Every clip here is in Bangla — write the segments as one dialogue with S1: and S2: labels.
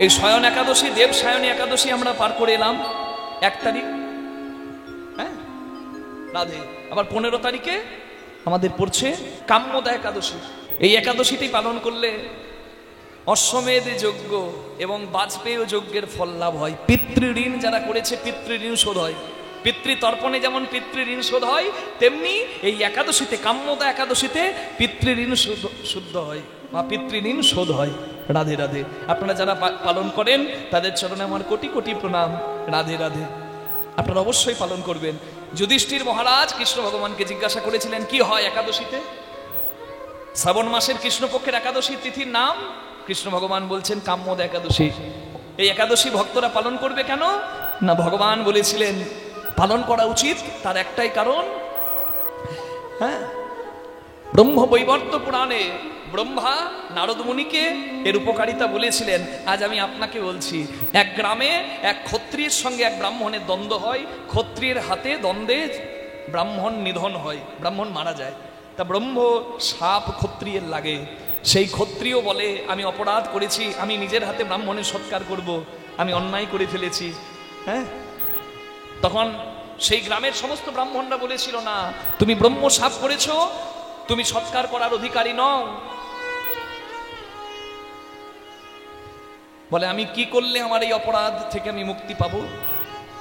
S1: এই শয়ন একাদশী, দেব সায়নী একাদশী আমরা পার করে এলাম 1 তারিখ, হ্যাঁ রাধে। আবার 15 তারিখে আমাদের পড়ছে কাম্যদা একাদশী। এই একাদশীটি পালন করলে অশ্বমেধ যজ্ঞ এবং বাজপেয় যজ্ঞের ফল লাভ হয়। পিতৃঋণ যারা করেছে পিতৃঋণ শোধ হয়। পিতৃতর্পণে যেমন পিতৃঋণ শোধ হয়, তেমনি এই একাদশীতে, কাম্যদা একাদশীতে পিতৃঋণ শুদ্ধ হয় বা পিতৃঋণ শোধ হয়। রাধে রাধে। আপনারা যারা পালন করেন তাদের চরণে আমার কোটি কোটি প্রণাম। রাধে রাধে। আপনারা অবশ্যই পালন করবেন। যুধিষ্ঠির মহারাজ কৃষ্ণ ভগবানকে জিজ্ঞাসা করেছিলেন কি হয় একাদশীতে। শ্রাবণ মাসের কৃষ্ণপক্ষের একাদশীর তিথির নাম কৃষ্ণ ভগবান বলছেন কাম্যদা একাদশী। এই একাদশী ভক্তরা পালন করবে কেন না, ভগবান বলেছিলেন পালন করা উচিত। তার একটাই কারণ, হ্যাঁ, ব্রহ্ম বৈবর্ত পুরাণে ব্রহ্মা নারদ মুনিকে এর উপকারিতা বলেছিলেন। আজ আমি আপনাকে বলছি, এক গ্রামে এক ক্ষত্রিয়ের সঙ্গে এক ব্রাহ্মণের দ্বন্দ্ব হয়। ক্ষত্রিয়ের হাতে দ্বন্দ্বে ব্রাহ্মণ নিধন হয়, ব্রাহ্মণ মারা যায়। তা ব্রহ্ম সাপ ক্ষত্রিয়ের লাগে। সেই ক্ষত্রিয় বলে আমি অপরাধ করেছি, আমি নিজের হাতে ব্রাহ্মণের সৎকার করব, আমি অন্যায় করে ফেলেছি। হ্যাঁ, তখন সেই গ্রামের সমস্ত ব্রাহ্মণরা বলেছিল না, তুমি ব্রহ্ম সাপ করেছো, তুমি সৎকার করার অধিকারী নও। বলে আমি কি করলে আমার এই অপরাধ থেকে আমি মুক্তি পাবো?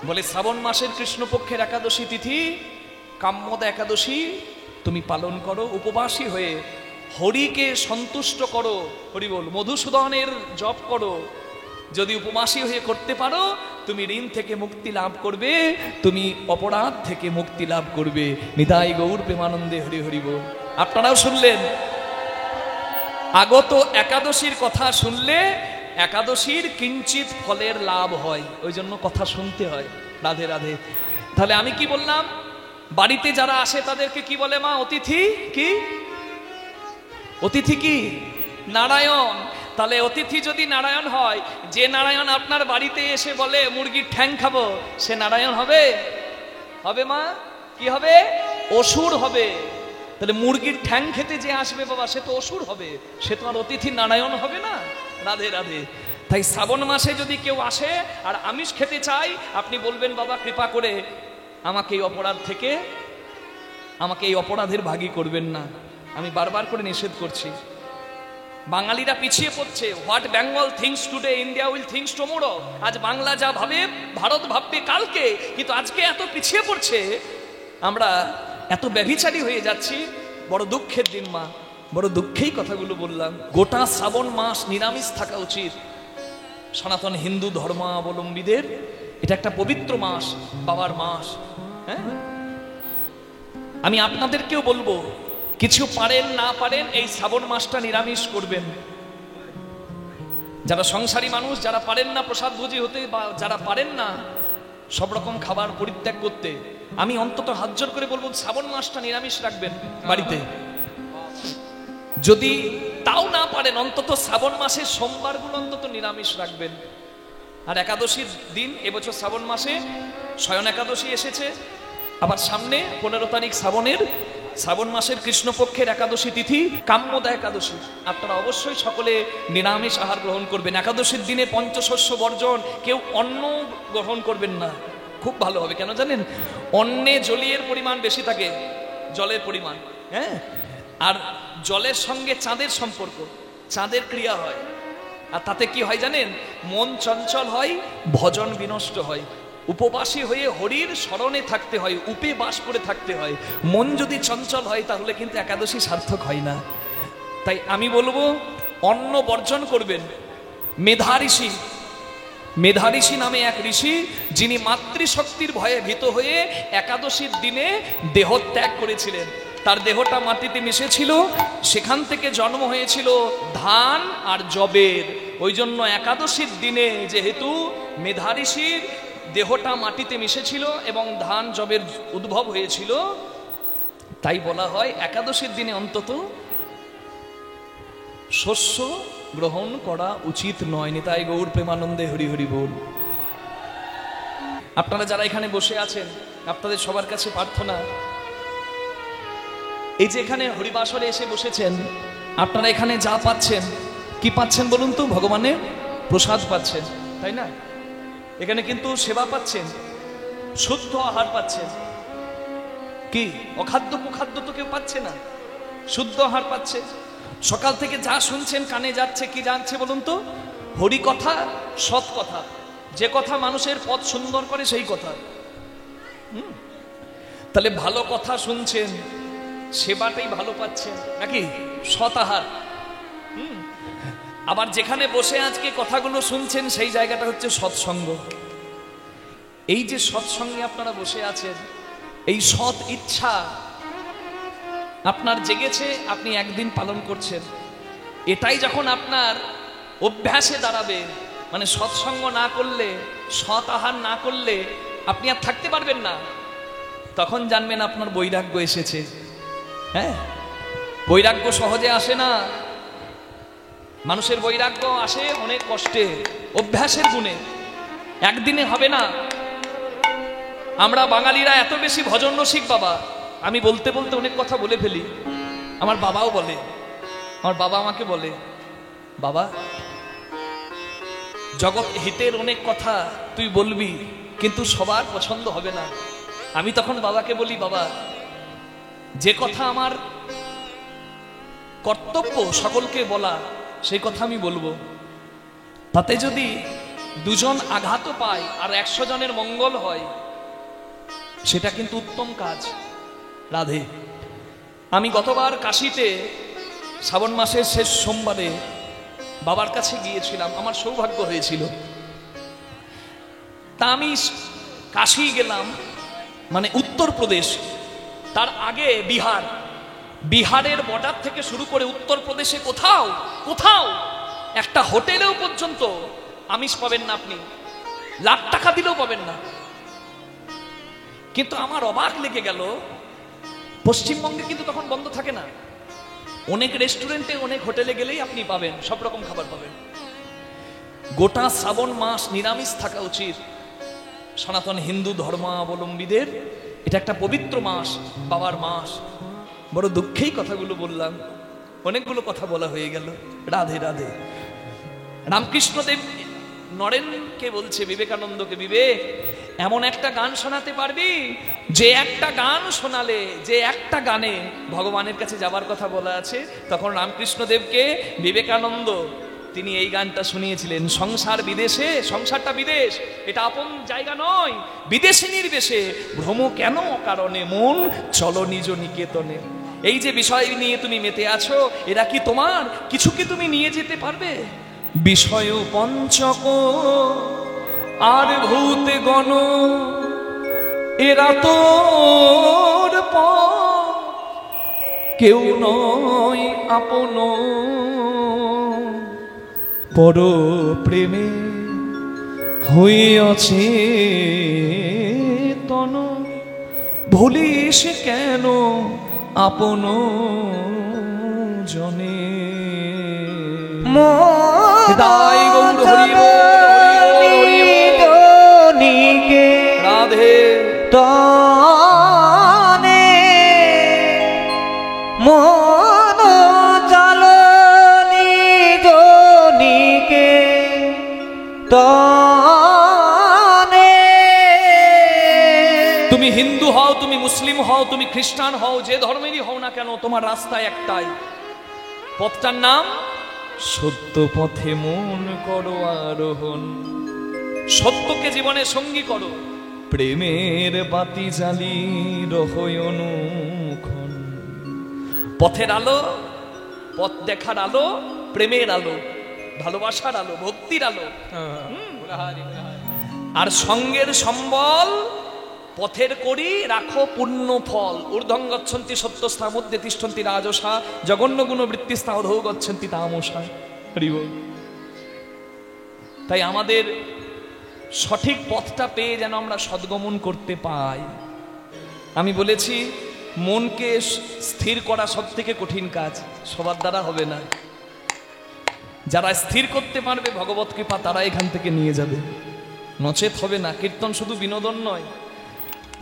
S1: বলে শ্রাবণ মাসের কৃষ্ণপক্ষের একাদশী তিথি কাম্যদা একাদশী তুমি পালন করো, উপবাসী হয়ে হরিকে সন্তুষ্ট করো। হরি বল, মধুসূদনের জপ করো। যদি উপবাসী হয়ে করতে পারো, তুমি ঋণ থেকে মুক্তি লাভ করবে, তুমি অপরাধ থেকে মুক্তি লাভ করবে। নিতাই গৌর প্রেমানন্দে হরি হরি বল। আপনারাও শুনলেন, আগত একাদশীর কথা শুনলে একাদশীর কিঞ্চিত ফলের লাভ হয়, ওই জন্য কথা শুনতে হয়। রাধে রাধে। তাহলে আমি কি বললাম, বাড়িতে যারা আসে তাদেরকে কি বলে মা? অতিথি। কি অতিথি? কি নারায়ণ। তাহলে অতিথি যদি নারায়ণ হয়, যে নারায়ণ আপনার বাড়িতে এসে বলে মুরগির ঠ্যাং খাবো, সে নারায়ণ হবে? হবে মা? কি হবে? অসুর হবে। তাহলে মুরগির ঠ্যাং খেতে যে আসবে বাবা, সে তো অসুর হবে, সে তো আর অতিথি নারায়ণ হবে না। রাধে রাধে। তাই শ্রাবণ মাসে যদি কেউ আসে আর আমিষ খেতে চাই, আপনি বলবেন বাবা কৃপা করে আমাকে এই অপরাধ থেকে, আমাকে এই অপরাধের ভাগী করবেন না। আমি বারবার করে নিষেধ করছি। বাঙালিরা পিছিয়ে পড়ছে। What Bengal things today, India will things tomorrow. আজ বাংলা যা ভাবে ভারত ভাববে কালকে, কিন্তু আজকে এত পিছিয়ে পড়ছে, আমরা এত ব্যভিচারী হয়ে যাচ্ছি। বড় দুঃখের দিন মা, বড় দুঃখেই কথাগুলো বললাম। গোটা শ্রাবণ মাস নিরামিষ থাকা উচিত সনাতন হিন্দু ধর্মাবলম্বীদের। এটা একটা পবিত্র মাস, বাবার মাস। হ্যাঁ, আমি আপনাদেরকেও বলবো, কিছু পারেন না পারেন এই শ্রাবণ মাসটা নিরামিষ করবেন। যারা সংসারী মানুষ, যারা পারেন না প্রসাদ ভোজী হতে, বা যারা পারেন না সব রকম খাবার পরিত্যাগ করতে, আমি অন্তত হাত জোর করে বলবো শ্রাবণ মাসটা নিরামিষ রাখবেন বাড়িতে। যদি তাও না পারেন, অন্তত শ্রাবণ মাসের সোমবারগুলো অন্তত নিরামিষ রাখবেন। আর একাদশীর দিন, এবছর শ্রাবণ মাসে শয়ন একাদশী এসেছে, আবার সামনে 15 তারিখ শ্রাবণ মাসের কৃষ্ণপক্ষের একাদশী তিথি কাম্যদা একাদশী। আপনারা অবশ্যই সকলে নিরামিষ আহার গ্রহণ করবেন। একাদশীর দিনে পঞ্চশস্য বর্জন, কেউ অন্ন গ্রহণ করবেন না, খুব ভালো হবে। কেন জানেন? অন্নে জলীয়ের পরিমাণ বেশি থাকে, জলের পরিমাণ। হ্যাঁ, আর জলের সঙ্গে চাঁদের সম্পর্ক, চাঁদের ক্রিয়া হয়। আর তাতে কি হয় জানেন? মন চঞ্চল হয়, ভজন বিনষ্ট হয়। উপবাসী হয়ে হরির স্মরণে থাকতে হয়, উপে বাস করে থাকতে হয়। মন যদি চঞ্চল হয় তাহলে কিন্তু একাদশী সার্থক হয় না। তাই আমি বলবো অন্ন বর্জন করবেন। মেধা ঋষি নামে এক ঋষি, যিনি মাতৃশক্তির ভয়ে ভীত হয়ে একাদশীর দিনে দেহ ত্যাগ করেছিলেন। তার দেহটা মাটিতে মিশেছিল, সেখান থেকে জন্ম হয়েছিল ধান আর যবের। ওই জন্য একাদশীর দিনে যেহেতু মেধা ঋষির দেহটা মাটিতে মিশেছিল এবং ধান যবের উদ্ভব হয়েছিল, তাই বলা হয় একাদশীর দিনে অন্তত শস্য গ্রহণ করা উচিত নয়। নিতাই গৌর প্রেমানন্দে হরি হরি বল। আপনারা যারা এখানে বসে আছেন, আপনাদের সবার কাছে প্রার্থনা, এই যে এখানে হরিবাসরে এসে বসেছেন, আপনারা এখানে যা পাচ্ছেন, কি পাচ্ছেন বলুন তো? ভগবানের প্রসাদ পাচ্ছেন, তাই না? এখানে কিন্তু সেবা পাচ্ছেন, শুদ্ধ আহার পাচ্ছেন। কি অখাদ্য কুখাদ্য তো কেউ পাচ্ছে না, শুদ্ধ আহার পাচ্ছে। সকাল থেকে যা শুনছেন কানে যাচ্ছে, কি যাচ্ছে বলুন তো? হরি কথা, সৎ কথা, যে কথা মানুষের পথ সুন্দর করে সেই কথা। তাহলে ভালো কথা শুনছেন, সেবাটাই ভালো পাচ্ছেন নাকি? সৎ আহার। আবার যেখানে বসে আজকে কথাগুলো শুনছেন সেই জায়গাটা হচ্ছে সৎসঙ্গ। এই যে সৎসঙ্গে আপনারা বসে আছেন, এই সৎ ইচ্ছা আপনার জেগেছে, আপনি একদিন পালন করছেন। এটাই যখন আপনার অভ্যাসে দাঁড়াবে, মানে সৎসঙ্গ না করলে, সৎ আহার না করলে আপনি আর থাকতে পারবেন না, তখন জানবেন আপনার বৈরাগ্য এসেছে। হ্যাঁ, বৈরাগ্য সহজে আসে না। মানুষের বৈরাগ্য আসে অনেক কষ্টে, অভ্যাসের গুণে, একদিনে হবে না। আমরা বাঙালিরা এত বেশি ভজন রসিক বাবা, আমি বলতে বলতে অনেক কথা বলে ফেলি। আমার বাবাও বলে, আমার বাবা আমাকে বলে, বাবা জগৎ হিতের অনেক কথা তুই বলবি, কিন্তু সবার পছন্দ হবে না। আমি তখন বাবাকে বলি, বাবা যে কথা আমার কর্তব্য সকলকে বলা, সেই কথা আমি বলবো। তাতে যদি দুজন আঘাত পায় আর 100 জনের মঙ্গল হয়, সেটা কিন্তু উত্তম কাজ। রাধে। আমি গতবার কাশীতে শ্রাবণ মাসের শেষ সোমবারে বাবার কাছে গিয়েছিলাম, আমার সৌভাগ্য হয়েছিল। তা আমি কাশী গেলাম, মানে উত্তরপ্রদেশ, তার আগে বিহার, বিহারের বর্ডার থেকে শুরু করে উত্তরপ্রদেশে কোথাও কোথাও একটা হোটেলেও পর্যন্ত আমিষ পাবেন না, আপনি লাখ টাকা দিলেও পাবেন না। কিন্তু আমার অবাক লেগে গেল, পশ্চিমবঙ্গে কিন্তু তখন বন্ধ থাকে না, অনেক রেস্টুরেন্টে অনেক হোটেলে গেলেই আপনি পাবেন, সব রকম খাবার পাবেন। গোটা শ্রাবণ মাস নিরামিষ থাকা উচিত সনাতন হিন্দু ধর্মাবলম্বীদের। এটা একটা পবিত্র মাস, বাবার মাস। বড় দুঃখেই কথাগুলো বললাম, অনেকগুলো কথা বলা হয়ে গেল। রাধে রাধে। রামকৃষ্ণদেব নরেনকে বলছে, বিবেকানন্দকে, বিবেক এমন একটা গান শোনাতে পারবি যে একটা গান শোনালে, যে একটা গানে ভগবানের কাছে যাবার কথা বলা আছে। তখন রামকৃষ্ণদেবকে বিবেকানন্দ তিনি এই গানটা শুনিয়েছিলেন, সংসার বিদেশে, সংসারটা বিদেশ, এটা আপন জায়গা নয়, বিদেশিনীর বেশে ভ্রম কেন কারণে মন, চলো নিজ নিকেতনে। এই যে বিষয় নিয়ে তুমি মেতে আছো, এরা কি তোমার? কিছু কি তুমি নিয়ে যেতে পারবে? বিষয় পঞ্চক আর ভূত গণ, এরা তোর কেউ নয় আপন, পর প্রেমে হইয়াছে তন, ভুলিস কেন আপন জনে। রাধে।
S2: তনে মন জালনি জনিকে তনে।
S1: তুমি হিন্দু হও, তুমি মুসলিম হও, তুমি খ্রিস্টান হও, যে ধর্মেরই হও না কেন, তোমার রাস্তা একটাই, পথটার নাম সত্য পথে মন করো আরোহণ। সত্যকে জীবনে সঙ্গী করো, প্রেমের বাতি জ্বালি রহয় অনুক্ষণ। পথের আলো, পথ দেখার আলো, প্রেমের আলো, ভালোবাসার আলো, ভক্তির আলো, আর সঙ্গের সম্বল পথের করি রাখো পূর্ণ ফল। ঊর্ধ্বং গচ্ছন্তি সত্যস্থার মধ্যে তিষ্ঠন্তি রাজসা, জঘন্য গুণ বৃত্তিস্থা অধৌ গচ্ছন্তি তামসা। তাই আমাদের সঠিক পথটা পেয়ে যেন আমরা সদ্গমন করতে পাই। আমি বলেছি, মনকে স্থির করা সব থেকে কঠিন কাজ, সবার দ্বারা হবে না। যারা স্থির করতে পারবে ভগবত কৃপা, তারা এখান থেকে নিয়ে যাবে, নচেত হবে না। কীর্তন শুধু বিনোদন নয়।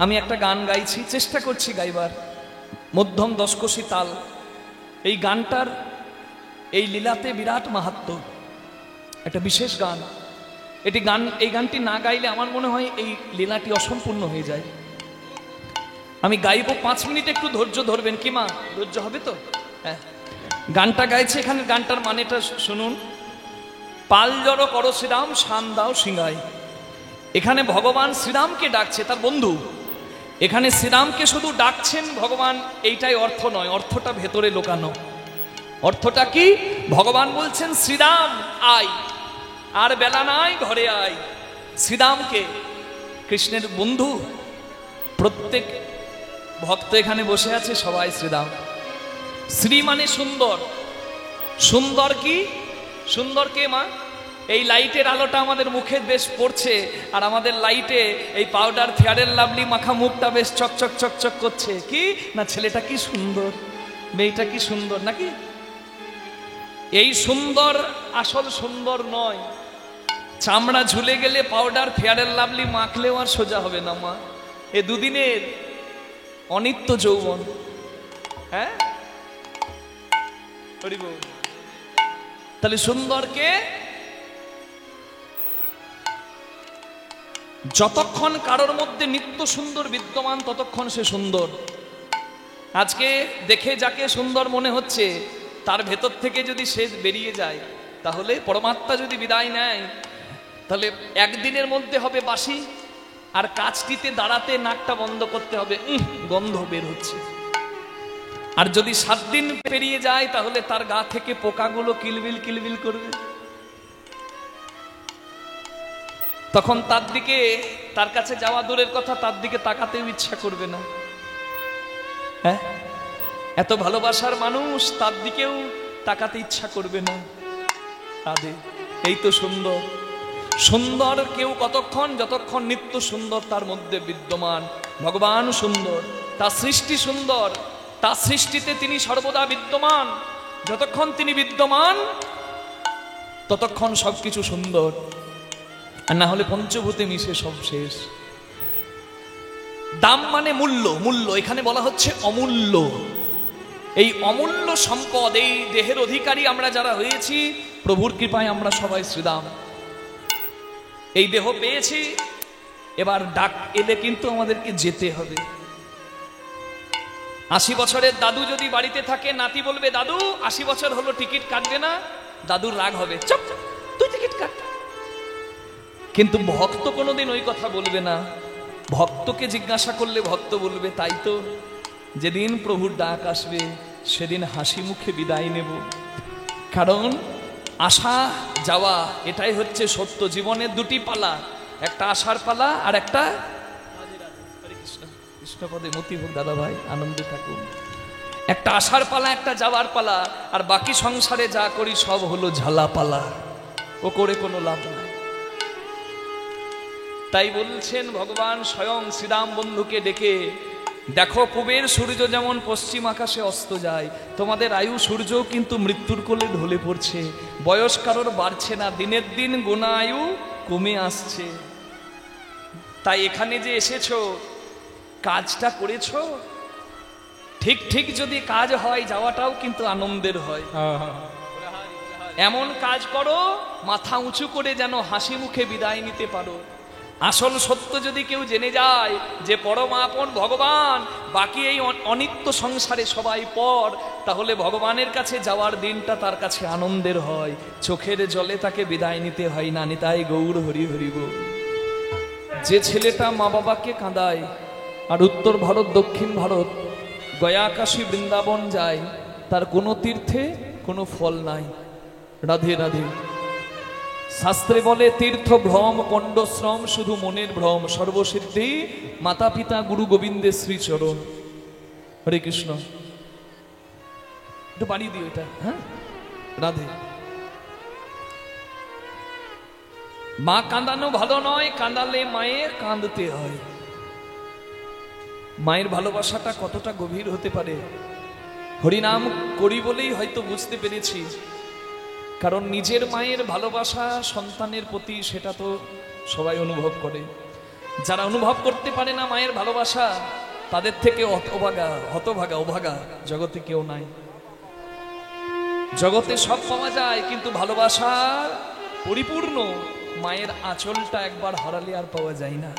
S1: আমি একটা গান গাইছি, চেষ্টা করছি গাইবার, মধ্যম দশকোষী তাল। এই গানটার এই লীলাতে বিরাট মাহাত্ম্য। একটা বিশেষ গান। এই গানটি না গাইলে আমার মনে হয় এই লীলাটি অসম্পূর্ণ হয়ে যায়। আমি গাইব, 5 মিনিট একটু ধৈর্য ধরবেন কি মা? ধৈর্য হবে তো? হ্যাঁ, গানটা গাইছে, এখানে গানটার মানেটা শুনুন। পাল জড়ো করো শ্রীরাম, শান দাও সিংহাই। এখানে ভগবান শ্রীরামকে ডাকছে, তার বন্ধু। এখানে শ্রীরামকে শুধু ডাকছেন ভগবান, এইটাই অর্থ নয়, অর্থটা ভেতরে লুকানো। অর্থটা কি? ভগবান বলছেন শ্রীরাম আয়, আর বেলা নাই ঘরে আয়। শ্রীরামকে, কৃষ্ণের বন্ধু, প্রত্যেক ভক্ত এখানে বসে আছে, সবাই শ্রীরাম। শ্রী মানে সুন্দর। সুন্দর কি? সুন্দর কে মা? এই লাইটের আলোটা আমাদের মুখে বেশ পড়ছে, আর আমাদের লাইটে এই পাউডার ফেয়ার লাভলি মাখা মুখটা বেশ চকচক চকচক করছে। কি না, ছেলেটা কি সুন্দর, মেয়েটা কি সুন্দর, নাকি? এই সুন্দর আসল সুন্দর নয়। চামড়া ঝুলে গেলে পাউডার ফেয়ার লাভলি মাখলেও আর সোজা হবে না মা। এ দুদিনের অনিত্য যৌবন। হ্যাঁ, তাহলে সুন্দরকে যতক্ষণ কারোর মধ্যে নিত্য সুন্দর বিদ্যমান, ততক্ষণ সে সুন্দর। আজকে দেখে যাকে সুন্দর মনে হচ্ছে, তার ভেতর থেকে যদি সে বেরিয়ে যায়, তাহলে পরমাত্মা যদি বিদায় নেয়, তাহলে একদিনের মধ্যে হবে বাসি, আর কাজটিতে দাঁড়াতে নাকটা বন্ধ করতে হবে, গন্ধ বের হচ্ছে। আর যদি 7 দিন পেরিয়ে যায়, তাহলে তার গা থেকে পোকাগুলো কিলবিল কিলবিল করবে। তখন তার দিকে, তার কাছে যাওয়া দূরের কথা, তার দিকে তাকাতেও ইচ্ছা করবে না। হ্যাঁ, এত ভালোবাসার মানুষ, তার দিকেও তাকাতে ইচ্ছা করবে না। তাদের এই তো সুন্দর। সুন্দর কেউ কতক্ষণ? যতক্ষণ নিত্য সুন্দর তার মধ্যে বিদ্যমান। ভগবান সুন্দর, তার সৃষ্টি সুন্দর, তার সৃষ্টিতে তিনি সর্বদা বিদ্যমান। যতক্ষণ তিনি বিদ্যমান, ততক্ষণ সবকিছু সুন্দর। আর না হলে পঞ্চভূতে মিশে সব শেষ। দাম মানে মূল্য। মূল্য এখানে বলা হচ্ছে অমূল্য। এই অমূল্য সম্পদ, এই দেহের অধিকারী আমরা যারা হয়েছি, প্রভুর কৃপায় আমরা সবাই শ্রীরাম। এই দেহ পেয়েছি, এবার ডাক এলে কিন্তু আমাদেরকে যেতে হবে। 80 বছরের দাদু যদি বাড়িতে থাকে, নাতি বলবে দাদু 80 বছর হলো টিকিট কাটবে না, দাদুর রাগ হবে, চুপ তুই টিকিট কাট। কিন্তু ভক্ত কোনোদিন ওই কথা বলবে না। ভক্তকে জিজ্ঞাসা করলে ভক্ত বলবে, তাই তো, যেদিন প্রভুর ডাক আসবে সেদিন হাসি মুখে বিদায় নেব। কারণ আসা যাওয়া এটাই হচ্ছে সত্য। জীবনের 2টি পালা, একটা আসার পালা আর একটা কৃষ্ণপদে মতি হোক দাদা ভাই, আনন্দে থাকুন। একটা আসার পালা, একটা যাওয়ার পালা, আর বাকি সংসারে যা করি সব হলো ঝালা পালা, ও করে কোনো লাভ নাই। তাই বলছেন ভগবান স্বয়ং শ্রীরাম বন্ধুকে ডেকে, দেখো পূবের সূর্য যেমন পশ্চিম আকাশে অস্ত যায়, তোমাদের আয়ু সূর্যও কিন্তু মৃত্যুর কোলে ঢলে পড়ছে। বয়স কারোর বাড়ছে না, দিনের দিন গোনা আয়ু কমে আসছে। তাই এখানে যে এসেছো, কাজটা করেছো, ঠিক ঠিক যদি কাজ হয়, যাওয়াটাও কিন্তু আনন্দের হয়। এমন কাজ করো মাথা উঁচু করে, যেন হাসি মুখে বিদায় নিতে পারো। আসল সত্য যদি কেউ জেনে যায় যে পরম আপন ভগবান, বাকি এই অনিত্য সংসারে সবাই পর, তাহলে ভগবানের কাছে যাওয়ার দিনটা তার কাছে আনন্দের হয়। চোখের জলে তাকে বিদায় নিতে হয় না। নিতাই গৌর হরি হরি গৌর। যে ছেলেটা মা বাবাকে কাঁদায়, আর উত্তর ভারত দক্ষিণ ভারত গয়া কাশী বৃন্দাবন যায়, তার কোনো তীর্থে কোনো ফল নাই। রাধে রাধে। শাস্ত্রে বলে তীর্থ ভ্রম পণ্ডশ্রম, শুধু মনের ভ্রম, সর্বসিদ্ধি মাতা পিতা গুরু গোবিন্দের শ্রীচরণ। হরে কৃষ্ণ। একটু বাড়িয়ে দিও এটা। হ্যাঁ, রাধে। মা কাঁদানো ভালো নয়, কাঁদালে মায়ের কাঁদতে হয়। মায়ের ভালোবাসাটা কতটা গভীর হতে পারে, হরিনাম করি বলেই হয়তো বুঝতে পেরেছি। কারণ নিজের মায়ের ভালোবাসা সন্তানের প্রতি, সেটা তো সবাই অনুভব করে। যারা অনুভব করতে পারে না মায়ের ভালোবাসা, তাদের থেকে হতভাগা হতভাগা অভাগা জগতে কেউ নাই। জগতে সব পাওয়া যায়, কিন্তু ভালোবাসা পরিপূর্ণ মায়ের আঁচলটা একবার হারালে আর পাওয়া যায় না।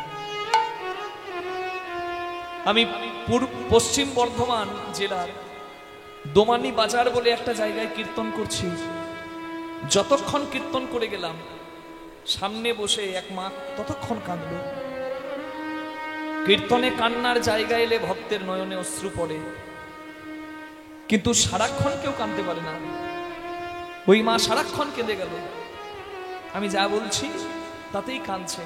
S1: আমি পশ্চিম বর্ধমান জেলার দোমানি বাজার বলে একটা জায়গায় কীর্তন করছি। যতক্ষণ কীর্তন করে গেলাম, সামনে বসে এক মা ততক্ষণ কাঁদল। কীর্তনে কান্নার জায়গা এলে ভক্তের নয়নে অশ্রু পড়ে, কিন্তু সারাক্ষণ কেউ কাঁদতে পারে না। ওই মা সারাক্ষণ কেঁদে গেল। আমি যা বলছি তাতেই কাঁদছে।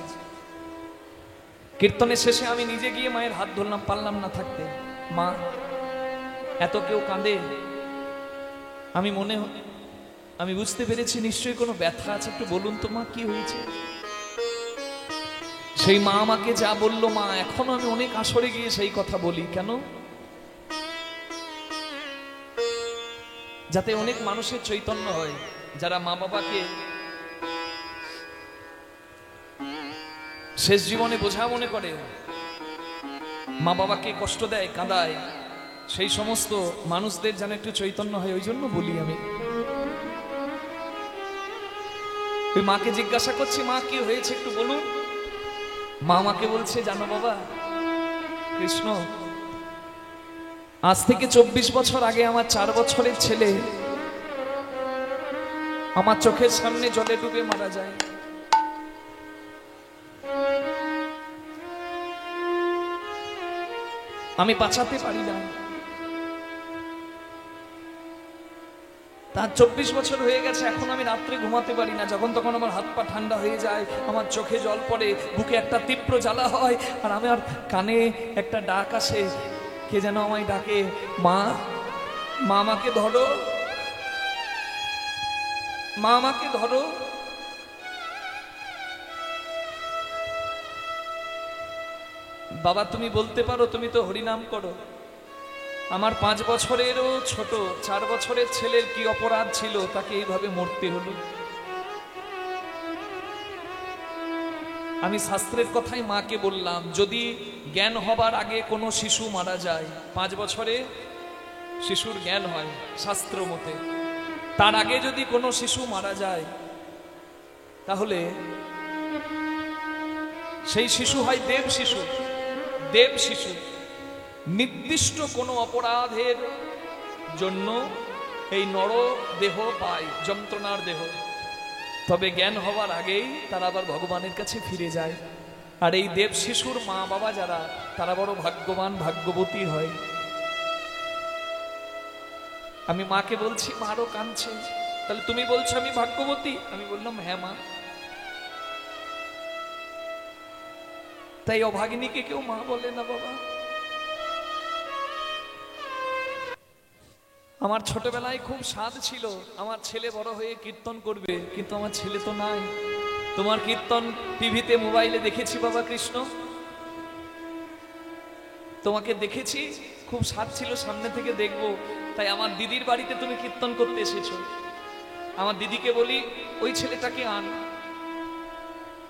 S1: কীর্তনের শেষে আমি নিজে গিয়ে মায়ের হাত ধরলাম, পারলাম না থাকতে। মা, এত কেউ কাঁদে, আমি বুঝতে পেরেছি নিশ্চয়ই কোনো ব্যথা আছে, একটু বলুন তো মা কি হয়েছে। সেই মা আমাকে যা বলল, মা এখনো আমি অনেক আসরে গিয়ে সেই কথা বলি। কেন? যাতে অনেক মানুষের চৈতন্য হয়, যারা মা বাবাকে শেষ জীবনে বোঝা মনে করে, মা বাবাকে কষ্ট দেয়, কাঁদায়, সেই সমস্ত মানুষদের যেন একটু চৈতন্য হয়, ওই জন্য বলি আমি। ওই মাকে জিজ্ঞাসা করছি, মা কি হয়েছে একটু বলুন। মা আমাকে বলছে, জানো বাবা কৃষ্ণ, আজ থেকে 24 বছর আগে আমার 4 বছরের ছেলে আমার চোখের সামনে জলে ডুবে মারা যায়। আমি বাঁচাতে পারি না। তার 24 বছর হয়ে গেছে, এখন আমি রাত্রে ঘুমাতে পারি না। যখন তখন আমার হাত পা ঠান্ডা হয়ে যায়, আমার চোখে জল পড়ে, বুকে একটা তীব্র জ্বালা হয়, আর আমার কানে একটা ডাক আসে, কে যেন আমায় ডাকে, মা, মা আমাকে ধরো, মা আমাকে ধরো। বাবা তুমি বলতে পারো, তুমি তো হরিনাম করো। আমার 5 বছরেরও ছোট 4 বছরের ছেলের কি অপরাধ ছিল তাকে এইভাবে মরতে হলো? আমি শাস্ত্রের কথাই মাকে বললাম, যদি জ্ঞান হবার আগে কোনো শিশু মারা যায়, 5 বছরে শিশুর জ্ঞান হয় শাস্ত্র মতে, তার আগে যদি কোনো শিশু মারা যায়, তাহলে সেই শিশু হয় দেব শিশু। দেব শিশু নির্দিষ্ট কোনো অপরাধের জন্য এই নর দেহ পায়, যন্ত্রণার দেহ। তবে জ্ঞান হওয়ার আগেই তারা আবার ভগবানের কাছে ফিরে যায়। আর এই দেব শিশুর মা বাবা যারা, তারা বড় ভাগ্যবান, ভাগ্যবতী হয়। আমি মাকে বলছি, মা আরো কাঁদছে, তাহলে তুমি বলছো আমি ভাগ্যবতী? আমি বললাম হ্যাঁ মা। তাই অভাগিনীকে কেউ মা বলে না বাবা। আমার ছোটবেলায় খুব স্বাদ ছিল আমার ছেলে বড় হয়ে কীর্তন করবে, কিন্তু আমার ছেলে তো নাই। তোমার কীর্তন টিভিতে মোবাইলে দেখেছি বাবা কৃষ্ণ, তোমাকে দেখেছি, খুব স্বাদ ছিল সামনে থেকে দেখব। তাই আমার দিদির বাড়িতে তুমি কীর্তন করতে এসেছো। আমার দিদিকে বলি ওই ছেলেটাকে আন।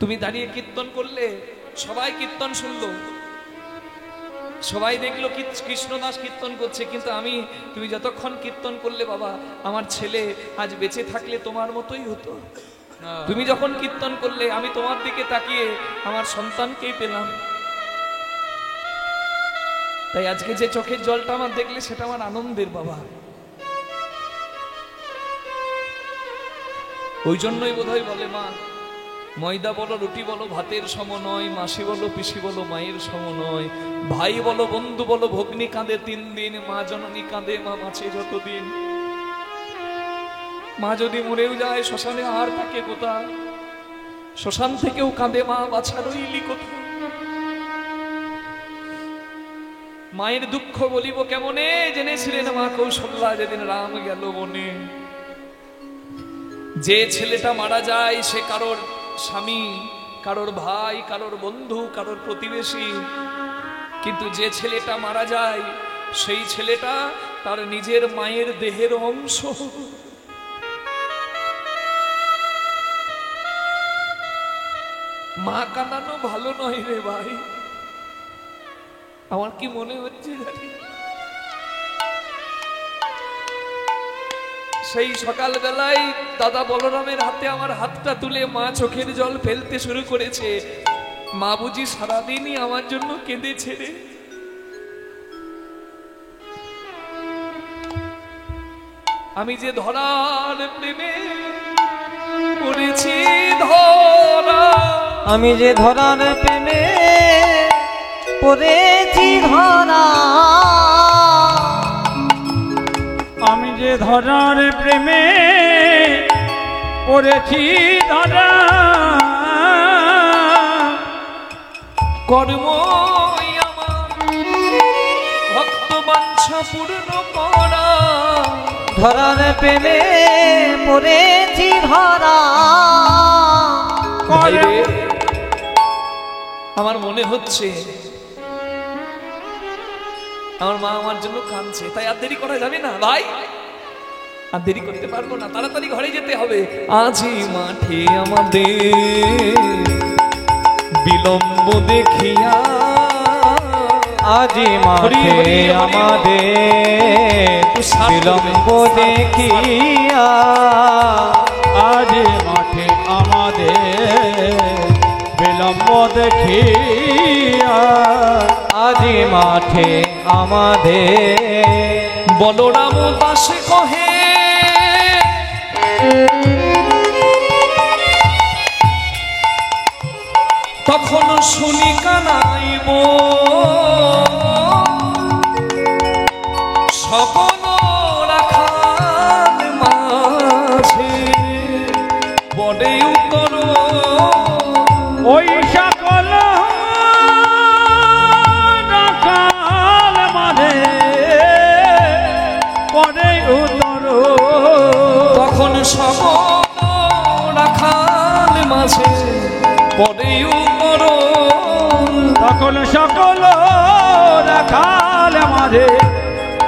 S1: তুমি দাঁড়িয়ে কীর্তন করলে, সবাই কীর্তন শুনলো, সবাই দেখলো কৃষ্ণদাস কীর্তন করছে, কিন্তু তুমি যতক্ষণ কীর্তন করলে বাবা, আমার ছেলে আজ বেঁচে থাকলে তোমার মতোই হতো। তুমি যখন কীর্তন করলে আমি তোমার দিকে তাকিয়ে আমার সন্তানকেই পেলাম। তাই আজকে যে চোখের জলটা আমার দেখলে সেটা আমার আনন্দের বাবা। ওই জন্যই বোধহয় বলে মা, ময়দা বলো রুটি বলো ভাতের সম নয়, মাসি বলো পিসি বলো মায়ের সম নয়, ভাই বলো বন্ধু বলো ভগ্নি কাঁদে 3 দিন, মা জননী কাঁদে মা মাছে যতদিন। মা যদি মরেও যায় শ্মশানে আর থাকে কোথা, শ্মশান থেকেও কাঁদে মা, বাছা রইলি কোথা। মায়ের দুঃখ বলিব কেমনে, জেনেছিলেন মা কৌশল্যা যেদিন রাম গেল বনে। যে ছেলেটা মারা যায় সে কারোর স্বামী, কারোর ভাই, কারোর বন্ধু, কারোর প্রতিবেশী, কিন্তু যে ছেলেটা মারা যায় সেই ছেলেটা তার নিজের মায়ের দেহের অংশ। মা কাঁদানো ভালো নয় রে ভাই, আমার কি মনে হচ্ছে জানি। সেই সকালবেলায় দাদা বলরামের হাতে আমার হাতটা তুলে মা চোখের জল ফেলতে শুরু করেছে। মা বুঝি সারাদিনই আমার জন্য কেঁদেছে রে। আমি যে ধরার প্রেমে পড়েছি ধরা,
S2: আমি যে ধরার প্রেমে পড়েছি ধরা,
S3: আমি যে ধরার প্রেমে পড়েছি ধরা,
S1: কর্ম আমার ভক্ত বাঞ্ছা পূর্ণ করা।
S2: ধরার প্রেমে পড়েছি ধরা।
S1: ভাই রে, আমার মনে হচ্ছে আমার মা আমার জন্য কাঁদছে, তাই আর দেরি করা যাবে না ভাই, আর দেরি করতে পারবো না, তাড়াতাড়ি ঘরে যেতে হবে। আজি মাঠে আমাদের বিলম্ব দেখিয়া,
S2: আজি মাঠে আমাদের বিলম্ব দেখিয়া,
S3: আজ মাঠে আমাদের বিলম্ব দেখিয়া,
S2: আজি মাঠে আমাদের
S1: বলরাম দাসে কহে তখন শুনি কানাইব সকল রাখাল মাঝে বড়ে উত্তর
S3: ওই সকল রাখাল মাঝে পরে উত্তর,
S1: তখন সকল রাখাল মাঝে পড়ে উত্তর,
S3: তখন সকল রাখাল মাঝে